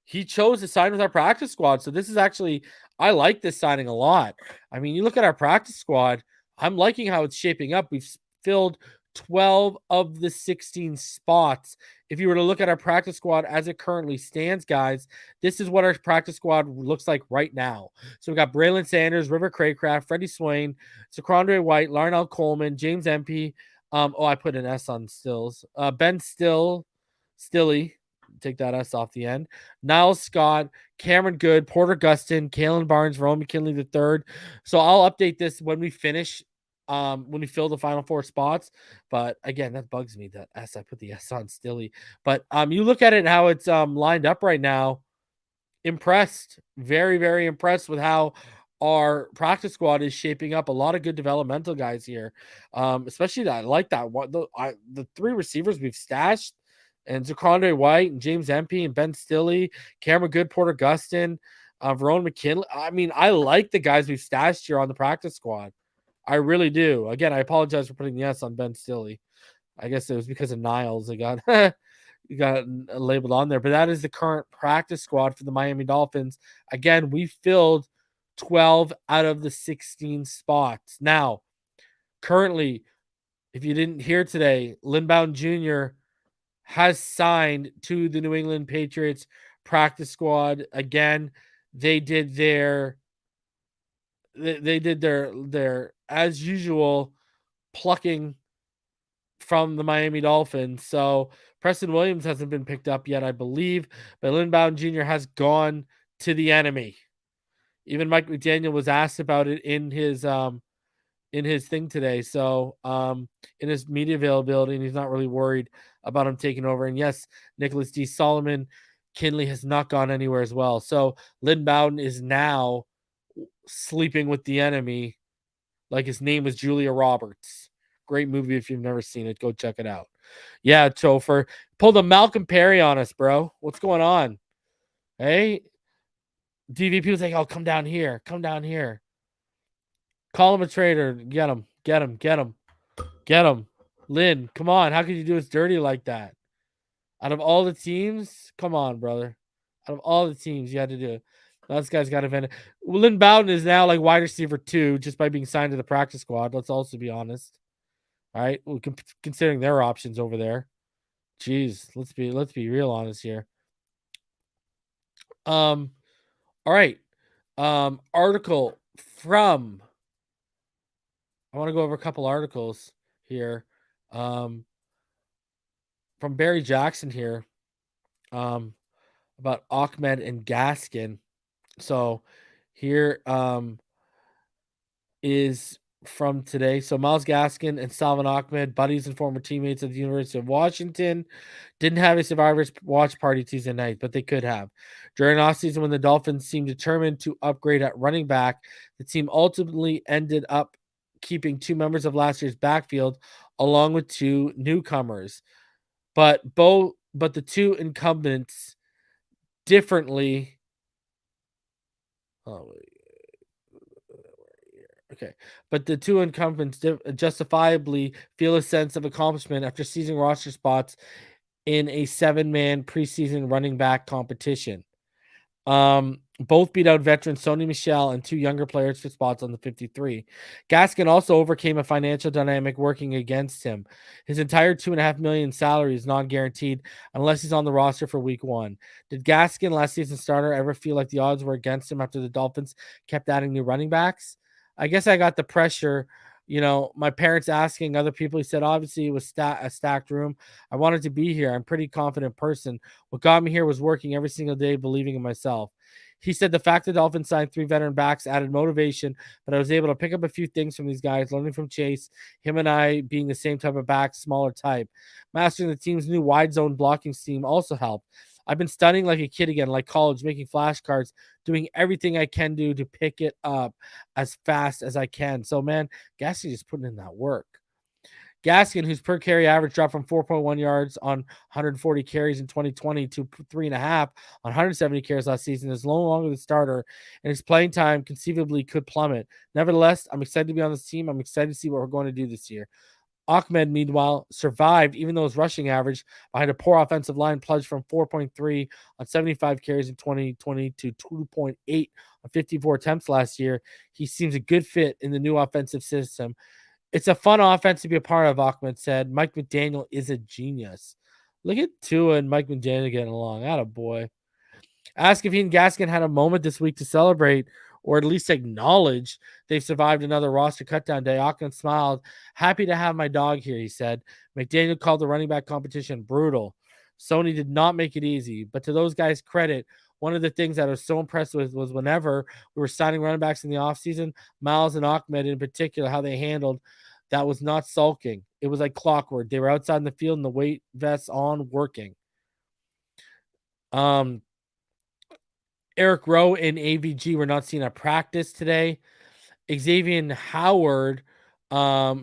He chose to sign with our practice squad. So this is actually, I like this signing a lot. I mean, you look at our practice squad, I'm liking how it's shaping up. We've filled 12 of the 16 spots. If you were to look at our practice squad as it currently stands, guys, this is what our practice squad looks like right now. So we got Braylon Sanders, River Craycraft, Freddie Swain, Zacondre White, Larnell Coleman, James MP. I put an S on Stills. Ben Stilley, take that S off the end. Niles Scott, Cameron Good, Porter Gustin, Kalen Barnes, Verone McKinley III. So I'll update this when we finish. When we fill the final 4 spots. But again, that bugs me, that S. I put the S on Stilley. But you look at it how it's lined up right now. Impressed. Very, very impressed with how our practice squad is shaping up. A lot of good developmental guys here. Especially that I like that one. The 3 receivers we've stashed, and Zacondre White and James MP and Ben Stilley, Cameron Good, Porter Gustin, Verone McKinley. I mean, I like the guys we've stashed here on the practice squad. I really do. Again, I apologize for putting the S on Ben Stilley. I guess it was because of Niles. It got labeled on there. But that is the current practice squad for the Miami Dolphins. Again, we filled 12 out of the 16 spots. Now, currently, if you didn't hear today, Lynn Bowden Jr. has signed to the New England Patriots practice squad. Again, they did their as usual plucking from the Miami Dolphins. So Preston Williams hasn't been picked up yet, I believe, but Lynn Bowden Jr. has gone to the enemy. Even Mike McDaniel was asked about it in his thing today. So in his media availability, and he's not really worried about him taking over. And yes, Nicholas D. Solomon Kinley has not gone anywhere as well. So Lynn Bowden is now sleeping with the enemy, like his name was Julia Roberts. Great movie. If you've never seen it, go check it out. Yeah, Topher pulled a Malcolm Perry on us, bro. What's going on? Hey, DVP was like, "Oh, come down here, call him a traitor, get him, Lynn, come on, how could you do us dirty like that? Out of all the teams, come on, brother. Out of all the teams, you had to do it. This guy's got to vent. Lynn Bowden is now like wide receiver 2 just by being signed to the practice squad. Let's also be honest. All right, considering their options over there. Jeez, let's be real honest here. All right. Article from. I want to go over a couple articles here. From Barry Jackson here. About Ahmed and Gaskin. So here is from today. So Myles Gaskin and Salvin Ahmed, buddies and former teammates at the University of Washington, didn't have a survivors watch party Tuesday night, but they could have. During offseason, when the Dolphins seemed determined to upgrade at running back, the team ultimately ended up keeping 2 members of last year's backfield along with 2 newcomers. But the 2 incumbents differently. Oh, okay. But the 2 incumbents justifiably feel a sense of accomplishment after seizing roster spots in a 7-man preseason running back competition. Both beat out veteran Sony Michel and 2 younger players for spots on the 53. Gaskin also overcame a financial dynamic working against him. His entire $2.5 million salary is non-guaranteed unless he's on the roster for week 1. Did Gaskin, last season's starter, ever feel like the odds were against him after the Dolphins kept adding new running backs? I guess I got the pressure. My parents asking other people. He said, obviously, it was a stacked room. I wanted to be here. I'm a pretty confident person. What got me here was working every single day, believing in myself. He said the fact that Dolphins signed 3 veteran backs added motivation, but I was able to pick up a few things from these guys, learning from Chase, him and I being the same type of back, smaller type. Mastering the team's new wide zone blocking scheme also helped. I've been studying like a kid again, like college, making flashcards, doing everything I can do to pick it up as fast as I can. So, man, Gaskin is putting in that work. Gaskin, whose per carry average dropped from 4.1 yards on 140 carries in 2020 to 3.5 on 170 carries last season, is no longer the starter, and his playing time conceivably could plummet. Nevertheless, I'm excited to be on this team. I'm excited to see what we're going to do this year. Ahmed, meanwhile, survived, even though his rushing average behind a poor offensive line plunged from 4.3 on 75 carries in 2020 to 2.8 on 54 attempts last year. He seems a good fit in the new offensive system. It's a fun offense to be a part of, Ahmed said. Mike McDaniel is a genius. Look at Tua and Mike McDaniel getting along. Attaboy. Ask if he and Gaskin had a moment this week to celebrate or at least acknowledge they've survived another roster cutdown day. Ahmed smiled. Happy to have my dog here, he said. McDaniel called the running back competition brutal. Sony did not make it easy, but to those guys' credit, one of the things that I was so impressed with was whenever we were signing running backs in the offseason, Miles and Ahmed in particular, how they handled that was not sulking. It was like clockwork. They were outside in the field and the weight vests on working. Eric Rowe and AVG were not seen at practice today. Xavier Howard,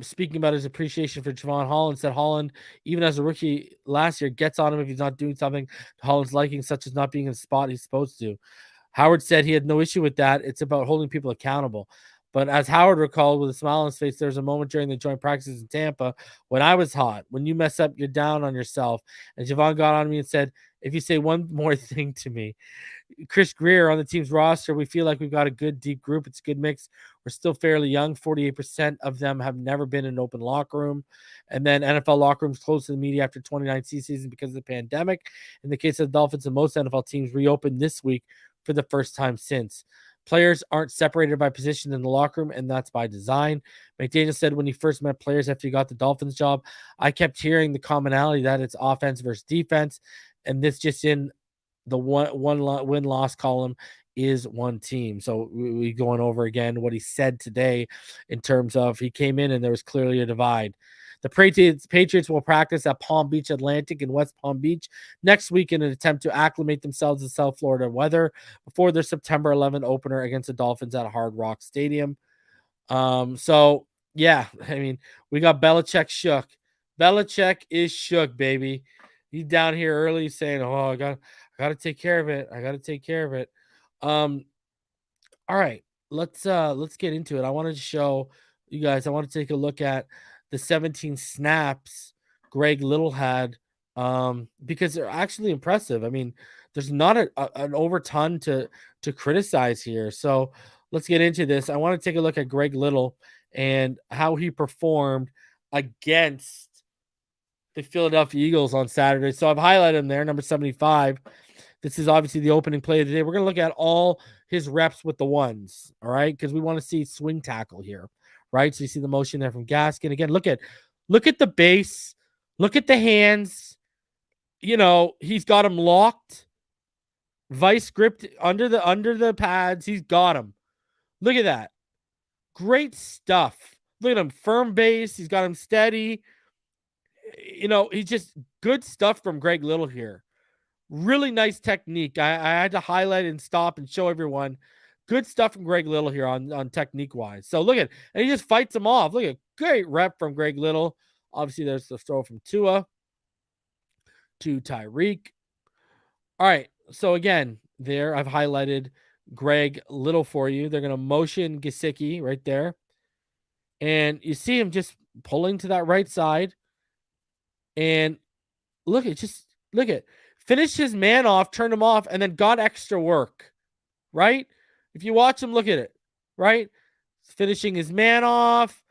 speaking about his appreciation for Javon Holland, said Holland, even as a rookie last year, gets on him if he's not doing something to Holland's liking, such as not being in the spot he's supposed to. Howard said he had no issue with that. It's about holding people accountable. But as Howard recalled with a smile on his face, there was a moment during the joint practices in Tampa when I was hot. When you mess up, you're down on yourself. And Javon got on me and said, if you say one more thing to me. Chris Greer on the team's roster, we feel like we've got a good deep group. It's a good mix. We're still fairly young. 48% of them have never been in an open locker room. And then NFL locker rooms closed to the media after 2019 season because of the pandemic. In the case of the Dolphins and most NFL teams reopened this week for the first time since. Players aren't separated by position in the locker room, and that's by design. McDaniel said when he first met players after he got the Dolphins job, I kept hearing the commonality that it's offense versus defense, and this just in the one win-loss column is one team. So we going over again what he said today in terms of he came in and there was clearly a divide. The Patriots will practice at Palm Beach Atlantic in West Palm Beach next week in an attempt to acclimate themselves to South Florida weather before their September 11th opener against the Dolphins at Hard Rock Stadium. So, yeah, I mean, we got Belichick shook. Belichick is shook, baby. He's down here early saying, oh, I got to take care of it. I got to take care of it. All right, let's get into it. I wanted to show you guys, I want to take a look at the 17 snaps Greg Little had because they're actually impressive. I mean, there's not an overton to criticize here. So let's get into this. I want to take a look at Greg Little and how he performed against the Philadelphia Eagles on Saturday. So I've highlighted him there, number 75. This is obviously the opening play of the day. We're going to look at all his reps with the ones, all right? Because we want to see swing tackle here, right? So you see the motion there from Gaskin. Again, look at the base. Look at the hands. You know, he's got him locked. Vice gripped under the pads. He's got him. Look at that. Great stuff. Look at him. Firm base. He's got him steady. You know, he's just good stuff from Greg Little here. Really nice technique. I had to highlight and stop and show everyone Good stuff from Greg Little here on technique wise. So look at, and he just fights him off. Look at, great rep from Greg Little. Obviously, there's the throw from Tua to Tyreek. All right. So again, there I've highlighted Greg Little for you. They're going to motion Gesicki right there. And you see him just pulling to that right side. And look at, finished his man off, turned him off, and then got extra work, right? If you watch him, look at it, right? Finishing his man off,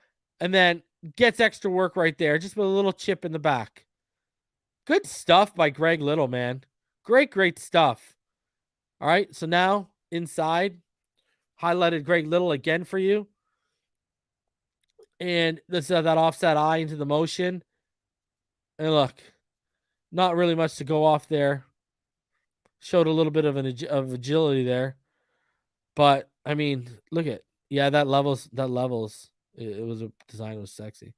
and then gets extra work right there, just with a little chip in the back. Good stuff by Greg Little, man. Great stuff. All right, so now inside, highlighted Greg Little again for you. And this that offset eye into the motion. And look, not really much to go off there. Showed a little bit of agility there. But, I mean, look at, yeah, that levels. It was a design, was sexy.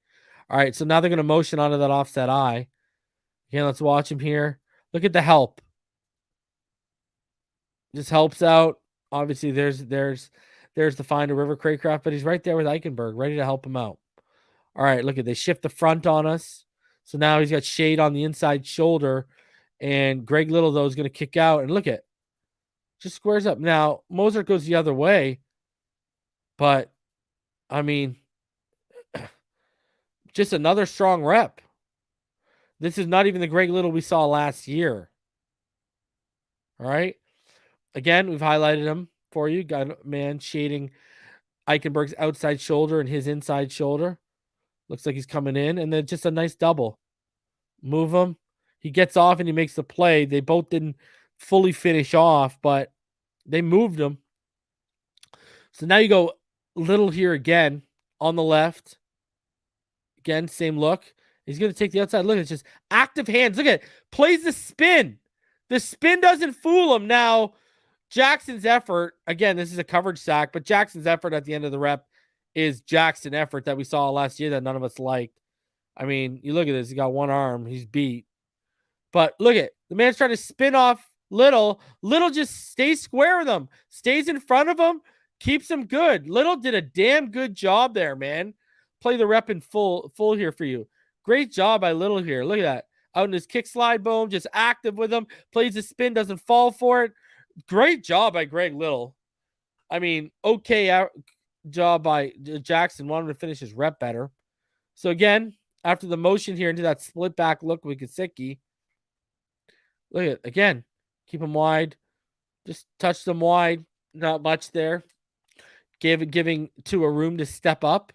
All right, so now they're going to motion onto that offset eye. Again, let's watch him here. Look at the help. Just helps out. Obviously, there's the find a River Craycraft, but he's right there with Eichenberg, ready to help him out. All right, look at, they shift the front on us. So now he's got shade on the inside shoulder, and Greg Little, though, is going to kick out. And look at, just squares up. Now, Mozart goes the other way, but, I mean, just another strong rep. This is not even the Greg Little we saw last year. All right. Again, we've highlighted him for you. Got a man shading Eichenberg's outside shoulder and his inside shoulder. Looks like he's coming in, and then just a nice double. Move him. He gets off and he makes the play. They both didn't fully finish off, but they moved him. So now you go Little here again on the left. Again, same look. He's going to take the outside. Look, it's just active hands. Look at it. Plays the spin. The spin doesn't fool him. Now, Jackson's effort, again, this is a coverage sack, but Jackson's effort at the end of the rep is Jackson effort that we saw last year that none of us liked. I mean, you look at this. He got one arm. He's beat. But look at, the man's trying to spin off Little. Little just stays square with him. Stays in front of him. Keeps him good. Little did a damn good job there, man. Play the rep in full here for you. Great job by Little here. Look at that. Out in his kick slide, boom, just active with him. Plays the spin, doesn't fall for it. Great job by Greg Little. I mean, okay job by Jackson. Wanted to finish his rep better. So again, after the motion here into that split back look with Gesicki, look at it. Again, keep him wide. Just touch them wide. Not much there. Giving Tua room to step up.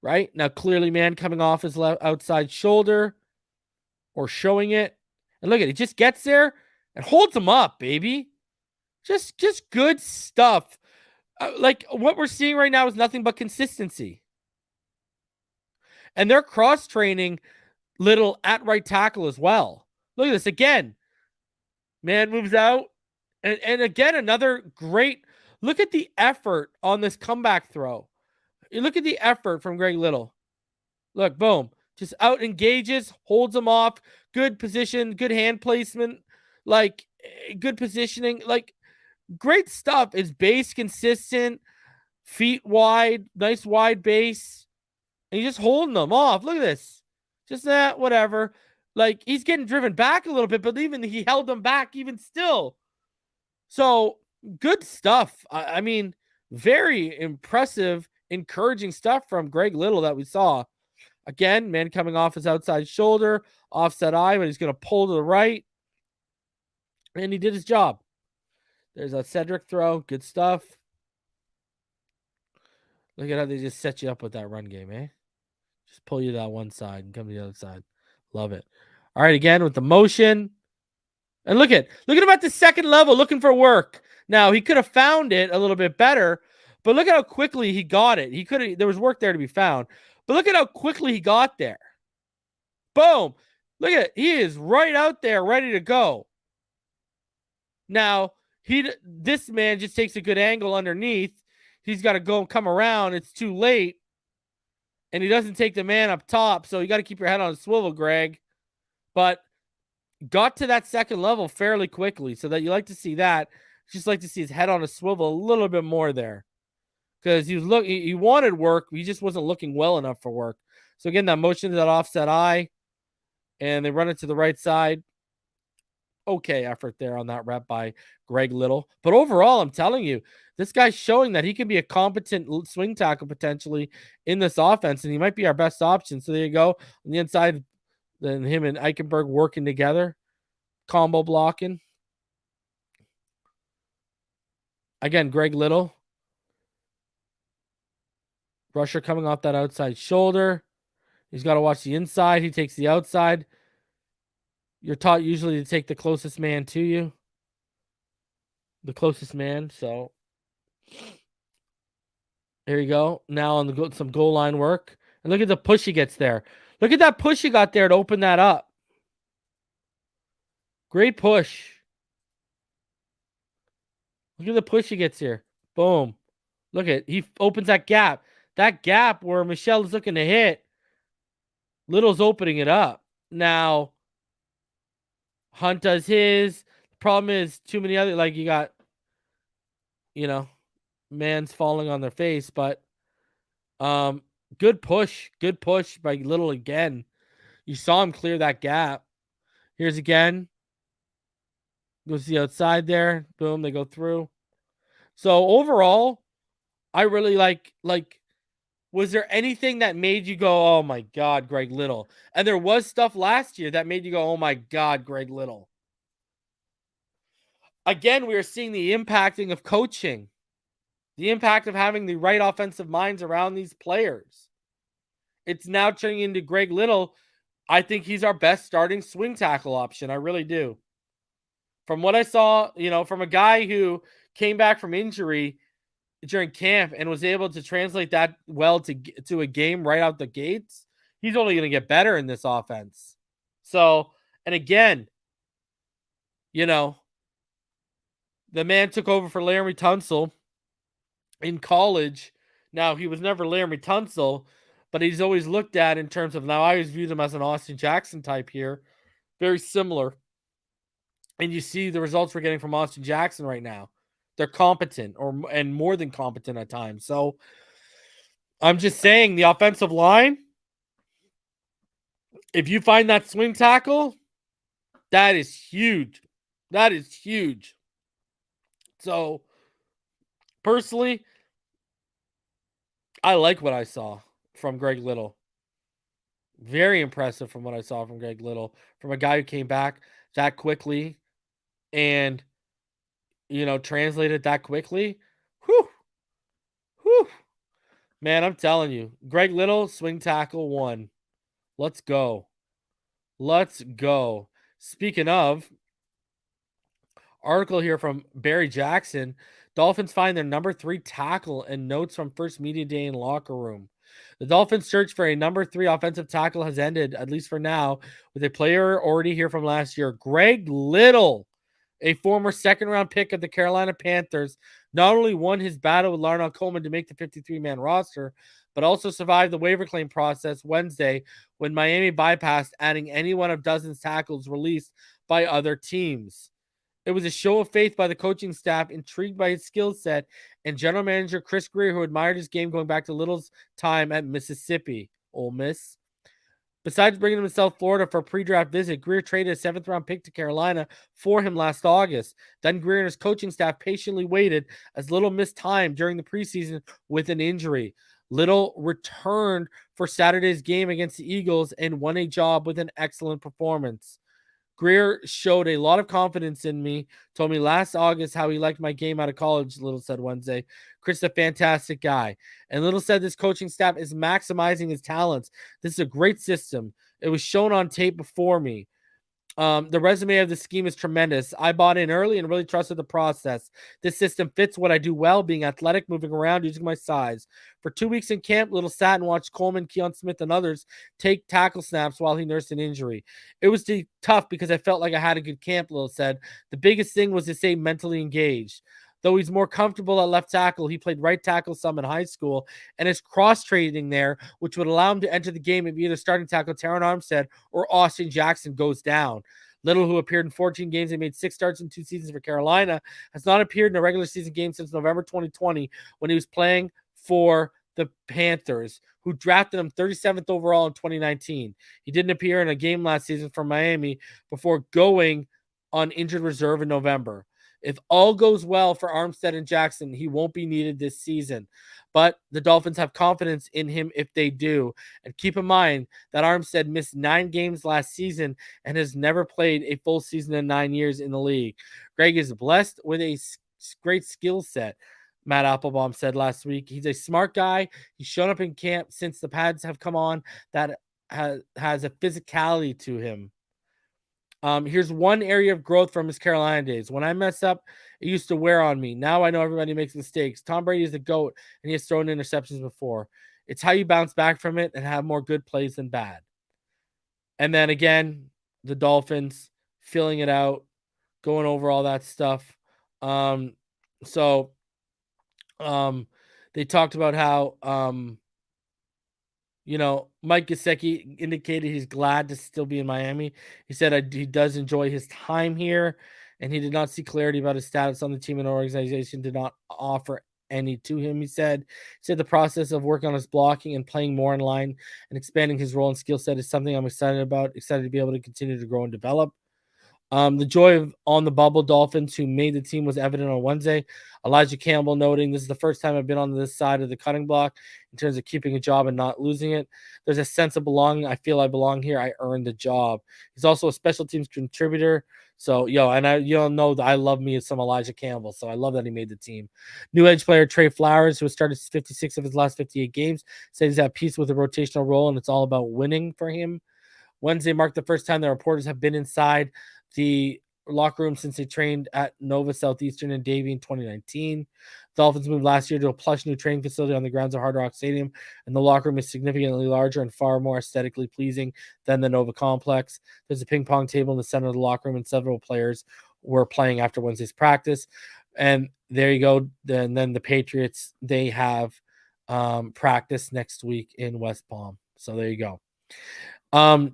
Right? Now, clearly, man coming off his left outside shoulder or showing it. And look at it. He just gets there and holds him up, baby. Just good stuff. Like, what we're seeing right now is nothing but consistency. And they're cross-training Little at right tackle as well. Look at this again. Man moves out. And again, another great... Look at the effort on this comeback throw. You look at the effort from Greg Little. Look, boom. Just out engages, holds him off. Good position, good hand placement. Like, good positioning. Like, great stuff. His base consistent. Feet wide. Nice wide base. And he's just holding them off. Look at this. Just that, whatever. Like, he's getting driven back a little bit, but even he held them back even still. So, good stuff. I mean, very impressive, encouraging stuff from Greg Little that we saw. Again, man coming off his outside shoulder, offset eye, but he's going to pull to the right. And he did his job. There's a Cedric throw. Good stuff. Look at how they just set you up with that run game, eh? Just pull you to that one side and come to the other side. Love it. All right, again with the motion. And look at him at the second level looking for work. Now, he could have found it a little bit better, but look at how quickly he got it. There was work there to be found. But look at how quickly he got there. Boom. Look at it. He is right out there ready to go. Now, this man just takes a good angle underneath. He's got to go and come around. It's too late. And he doesn't take the man up top, so you got to keep your head on a swivel, Greg. But got to that second level fairly quickly, so that you like to see that. Just like to see his head on a swivel a little bit more there, because he wanted work, he just wasn't looking well enough for work. So again, that motion to that offset eye, and they run it to the right side. Okay effort there on that rep by Greg Little. But overall, I'm telling you, this guy's showing that he can be a competent swing tackle potentially in this offense, and he might be our best option. So there you go. On the inside, then him and Eichenberg working together, combo blocking. Again, Greg Little. Rusher coming off that outside shoulder. He's got to watch the inside. He takes the outside. You're taught usually to take the closest man to you. The closest man. So there you go. Now on some goal line work. And look at the push he gets there. Look at that push he got there to open that up. Great push. Look at the push he gets here. Boom. Look at he opens that gap. That gap where Michel is looking to hit. Little's opening it up. Now, Hunt does his. The problem is too many other, like you got, man's falling on their face, but good push by Little again. You saw him clear that gap. Here's again. Goes to the outside there. Boom, they go through. So overall, I really like, was there anything that made you go, oh my God, Greg Little? And there was stuff last year that made you go, oh my God, Greg Little. Again, we are seeing the impacting of coaching, the impact of having the right offensive minds around these players. It's now turning into Greg Little. I think he's our best starting swing tackle option. I really do. From what I saw, from a guy who came back from injury during camp and was able to translate that well to a game right out the gates, he's only going to get better in this offense. So, and again, the man took over for Laremy Tunsil in college. Now, he was never Laremy Tunsil, but he's always looked at in terms of, now I always viewed him as an Austin Jackson type here. Very similar. And you see the results we're getting from Austin Jackson right now. They're competent and more than competent at times. So I'm just saying the offensive line, if you find that swing tackle, that is huge. That is huge. So personally, I like what I saw from Greg Little. Very impressive from what I saw from Greg Little, from a guy who came back that quickly and translated that quickly. Whew. Man, I'm telling you, Greg Little, swing tackle 1. Let's go. Speaking of, article here from Barry Jackson. Dolphins find their number 3 tackle and notes from first media day in locker room. The Dolphins' search for a number 3 offensive tackle has ended, at least for now, with a player already here from last year. Greg Little, a former second-round pick of the Carolina Panthers, not only won his battle with Larnell Coleman to make the 53-man roster, but also survived the waiver claim process Wednesday when Miami bypassed adding any one of dozens tackles released by other teams. It was a show of faith by the coaching staff, intrigued by his skill set, and general manager Chris Grier, who admired his game going back to Little's time at Mississippi, Ole Miss. Besides bringing him to South Florida for a pre-draft visit, Grier traded a 7th-round pick to Carolina for him last August. Then Grier and his coaching staff patiently waited as Little missed time during the preseason with an injury. Little returned for Saturday's game against the Eagles and won a job with an excellent performance. Grier showed a lot of confidence in me, told me last August how he liked my game out of college, Little said Wednesday. Chris is a fantastic guy. And Little said this coaching staff is maximizing his talents. This is a great system. It was shown on tape before me. The resume of the scheme is tremendous. I bought in early and really trusted the process. This system fits what I do well, being athletic, moving around, using my size. For 2 weeks in camp, Little sat and watched Coleman, Keon Smith, and others take tackle snaps while he nursed an injury. It was tough because I felt like I had a good camp, Little said. The biggest thing was to stay mentally engaged. Though he's more comfortable at left tackle, he played right tackle some in high school and is cross-training there, which would allow him to enter the game if either starting tackle Taron Armstead or Austin Jackson goes down. Little, who appeared in 14 games and made 6 starts in 2 seasons for Carolina, has not appeared in a regular season game since November 2020 when he was playing for the Panthers, who drafted him 37th overall in 2019. He didn't appear in a game last season for Miami before going on injured reserve in November. If all goes well for Armstead and Jackson, he won't be needed this season. But the Dolphins have confidence in him if they do. And keep in mind that Armstead missed 9 games last season and has never played a full season in 9 years in the league. Greg is blessed with a great skill set, Matt Applebaum said last week. He's a smart guy. He's shown up in camp since the pads have come on that has a physicality to him. Here's one area of growth from his Carolina days. When I mess up, it used to wear on me. Now I know everybody makes mistakes. Tom Brady is the GOAT, and he has thrown interceptions before. It's how you bounce back from it and have more good plays than bad. And then again, the Dolphins filling it out, going over all that stuff. They talked about how Mike Gesicki indicated he's glad to still be in Miami. He said he does enjoy his time here, and he did not see clarity about his status on the team, and organization did not offer any to him. He said the process of working on his blocking and playing more in line and expanding his role and skill set is something I'm excited about. Excited to be able to continue to grow and develop. The joy of on the bubble Dolphins who made the team was evident on Wednesday. Elijah Campbell noting, this is the first time I've been on this side of the cutting block in terms of keeping a job and not losing it. There's a sense of belonging. I feel I belong here. I earned the job. He's also a special teams contributor. So, you'll know that I love me some Elijah Campbell. So I love that he made the team. New edge player Trey Flowers, who has started 56 of his last 58 games, said he's at peace with a rotational role, and it's all about winning for him. Wednesday marked the first time the reporters have been inside the locker room since they trained at Nova Southeastern in Davie in 2019. Dolphins moved last year to a plush new training facility on the grounds of Hard Rock Stadium, and the locker room is significantly larger and far more aesthetically pleasing than the Nova complex. There's a ping pong table in the center of the locker room, and several players were playing after Wednesday's practice. And there you go. Then the Patriots, they have practice next week in West Palm. So there you go.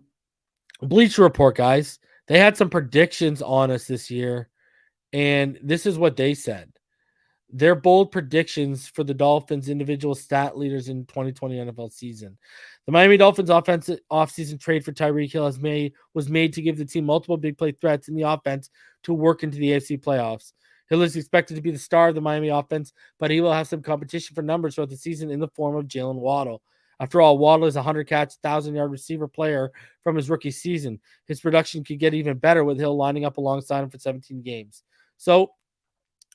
Bleacher Report, guys. They had some predictions on us this year, and this is what they said. Their bold predictions for the Dolphins' individual stat leaders in 2020 NFL season. The Miami Dolphins offseason trade for Tyreek Hill was made to give the team multiple big play threats in the offense to work into the AFC playoffs. Hill is expected to be the star of the Miami offense, but he will have some competition for numbers throughout the season in the form of Jalen Waddle. After all, Waddle is a 100-catch, 1,000-yard receiver player from his rookie season. His production could get even better with Hill lining up alongside him for 17 games. So,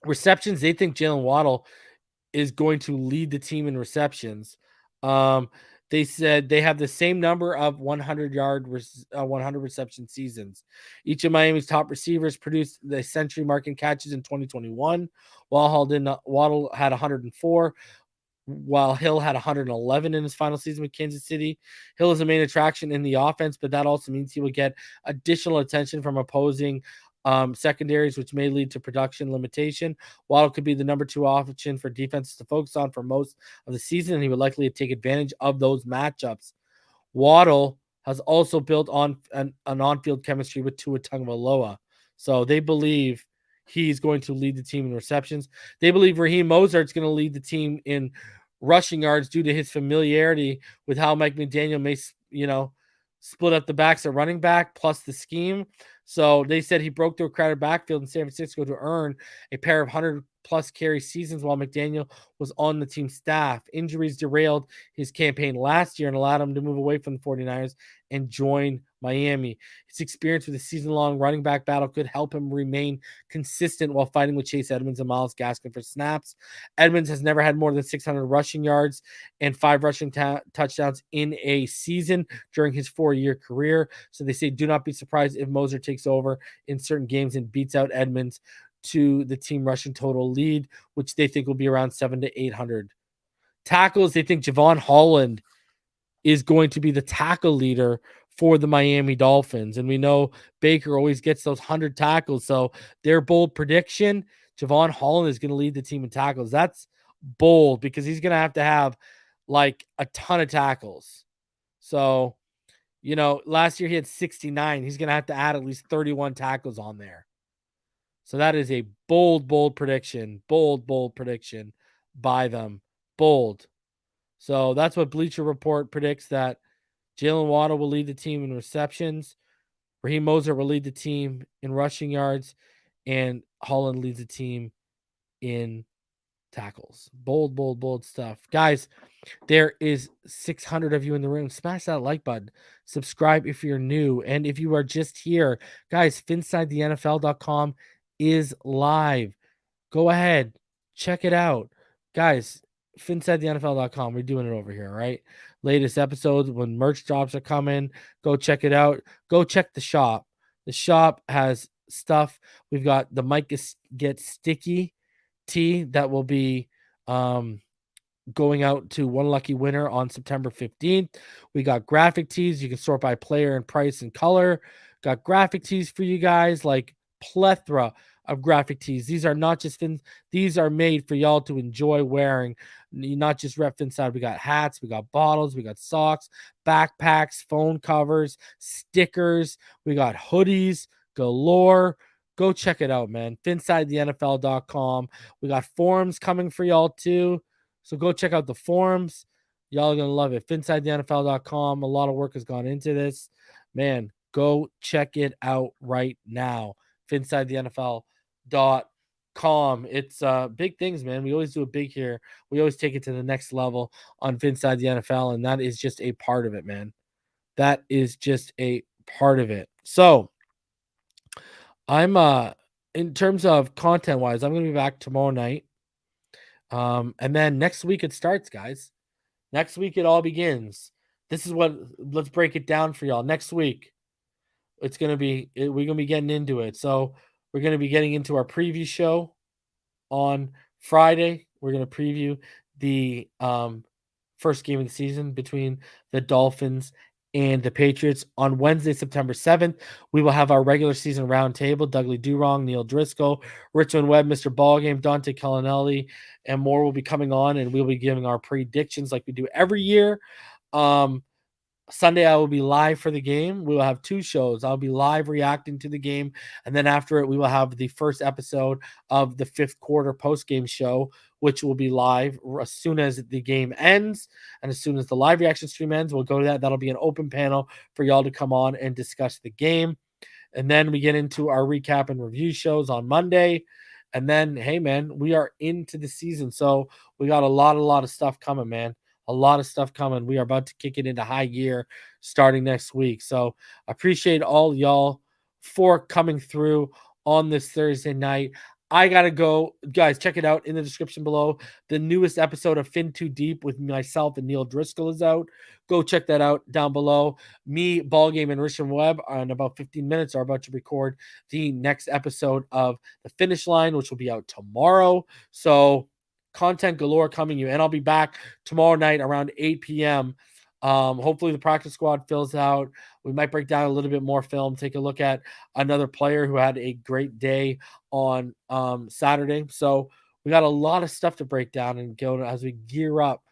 receptions, they think Jalen Waddle is going to lead the team in receptions. They said they have the same number of 100 reception seasons. Each of Miami's top receivers produced the century-marking catches in 2021. Waddle had 104. While Hill had 111 in his final season with Kansas City. Hill is a main attraction in the offense, but that also means he will get additional attention from opposing secondaries, which may lead to production limitation. Waddle could be the number 2 option for defenses to focus on for most of the season, and he would likely take advantage of those matchups. Waddle has also built on an on-field chemistry with Tua Tagovailoa, so they believe he's going to lead the team in receptions. They believe Raheem Mostert's going to lead the team in rushing yards due to his familiarity with how Mike McDaniel may, split up the backs at running back plus the scheme. So they said he broke through a crowded backfield in San Francisco to earn a pair of 100-plus carry seasons while McDaniel was on the team staff. Injuries derailed his campaign last year and allowed him to move away from the 49ers and join Miami. His experience with a season-long running back battle could help him remain consistent while fighting with Chase Edmonds and Myles Gaskin for snaps. Edmonds has never had more than 600 rushing yards and 5 rushing touchdowns in a season during his 4-year career. So they say do not be surprised if Moser takes over in certain games and beats out Edmonds to the team rushing total lead, which they think will be around 700 to 800. Tackles, they think Javon Holland is going to be the tackle leader for the Miami Dolphins. And we know Baker always gets those 100 tackles. So their bold prediction, Javon Holland is going to lead the team in tackles. That's bold because he's going to have like a ton of tackles. So You know, last year he had 69. He's going to have to add at least 31 tackles on there. So that is a bold, bold prediction. Bold prediction by them. Bold. So that's what Bleacher Report predicts, that Jalen Waddle will lead the team in receptions. Raheem Mostert will lead the team in rushing yards. And Holland leads the team in tackles. Bold stuff. Guys, there is 600 of you in the room. Smash that like button. Subscribe if you're new. And if you are just here, guys, PhinsideTheNFL.com is live. Go ahead. Check it out. Guys, PhinsideTheNFL.com. We're doing it over here, right? Latest episodes, when merch drops are coming, go check it out. Go check the shop. The shop has stuff. We've got the Mike Get Sticky tee that will be going out to one lucky winner on September 15th. We got graphic tees. You can sort by player and price and color. Got graphic tees for you guys, like plethora of graphic tees. These are not just these are made for y'all to enjoy wearing. Not just rep Phinside. We got hats, we got bottles, we got socks, backpacks, phone covers, stickers. We got hoodies galore. Go check it out, man. PhinsideTheNFL.com. We got forums coming for y'all too. So go check out the forums. Y'all are going to love it. PhinsideTheNFL.com. A lot of work has gone into this. Man, go check it out right now. PhinsideTheNFL.com. It's big things, man. We always do it big here. We always take it to the next level on Phinside the NFL, and that is just a part of it, man. That is just a part of it. So I'm in terms of content wise, I'm going to be back tomorrow night. And then next week it starts, guys. Next week it all begins. This is what, let's break it down for y'all. Next week, we're going to be getting into it. So we're going to be getting into our preview show on Friday. We're going to preview the first game of the season between the Dolphins and the Patriots. On Wednesday, September 7th, we will have our regular season roundtable. Dudley Durong, Neil Driscoll, Richmond Webb, Mr. Ballgame, Dante Collinelli, and more will be coming on, and we'll be giving our predictions like we do every year. Sunday, I will be live for the game. We will have two shows. I'll be live reacting to the game, and then after it, we will have the first episode of the fifth quarter post-game show, which will be live as soon as the game ends, and as soon as the live reaction stream ends, we'll go to that. That'll be an open panel for y'all to come on and discuss the game, and then we get into our recap and review shows on Monday, and then, hey, man, we are into the season, so we got a lot of stuff coming, man. A lot of stuff coming. We are about to kick it into high gear starting next week. So I appreciate all y'all for coming through on this Thursday night. I got to go. Guys, check it out in the description below. The newest episode of Fin Too Deep with myself and Neil Driscoll is out. Go check that out down below. Me, Ballgame, and Richard Webb in about 15 minutes are about to record the next episode of The Finish Line, which will be out tomorrow. So content galore coming you, and I'll be back tomorrow night around 8 p.m. Hopefully the practice squad fills out. We might break down a little bit more film, take a look at another player who had a great day on Saturday. So we got a lot of stuff to break down and go as we gear up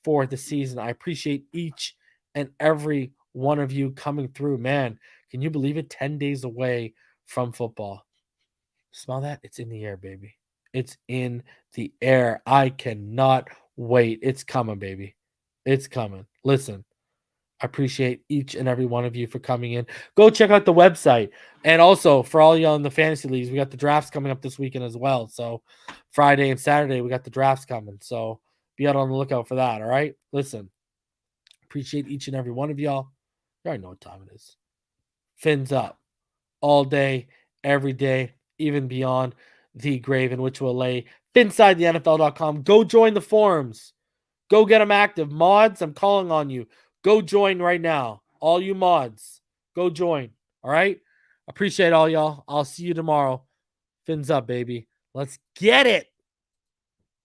for the season. I appreciate each and every one of you coming through. Man, can you believe it? 10 days away from football. Smell that? It's in the air, baby. It's in the air. I cannot wait. It's coming, baby. It's coming. Listen, I appreciate each and every one of you for coming in. Go check out the website. And also, for all y'all in the fantasy leagues, we got the drafts coming up this weekend as well. So Friday and Saturday, we got the drafts coming. So be out on the lookout for that, all right? Listen, appreciate each and every one of y'all. You already know what time it is. Fins up all day, every day, even beyond the grave in which we'll lay. PhinsideTheNFL.com. Go join the forums. Go get them active. Mods, I'm calling on you. Go join right now. All you mods, go join. All right? Appreciate all y'all. I'll see you tomorrow. Fins up, baby. Let's get it.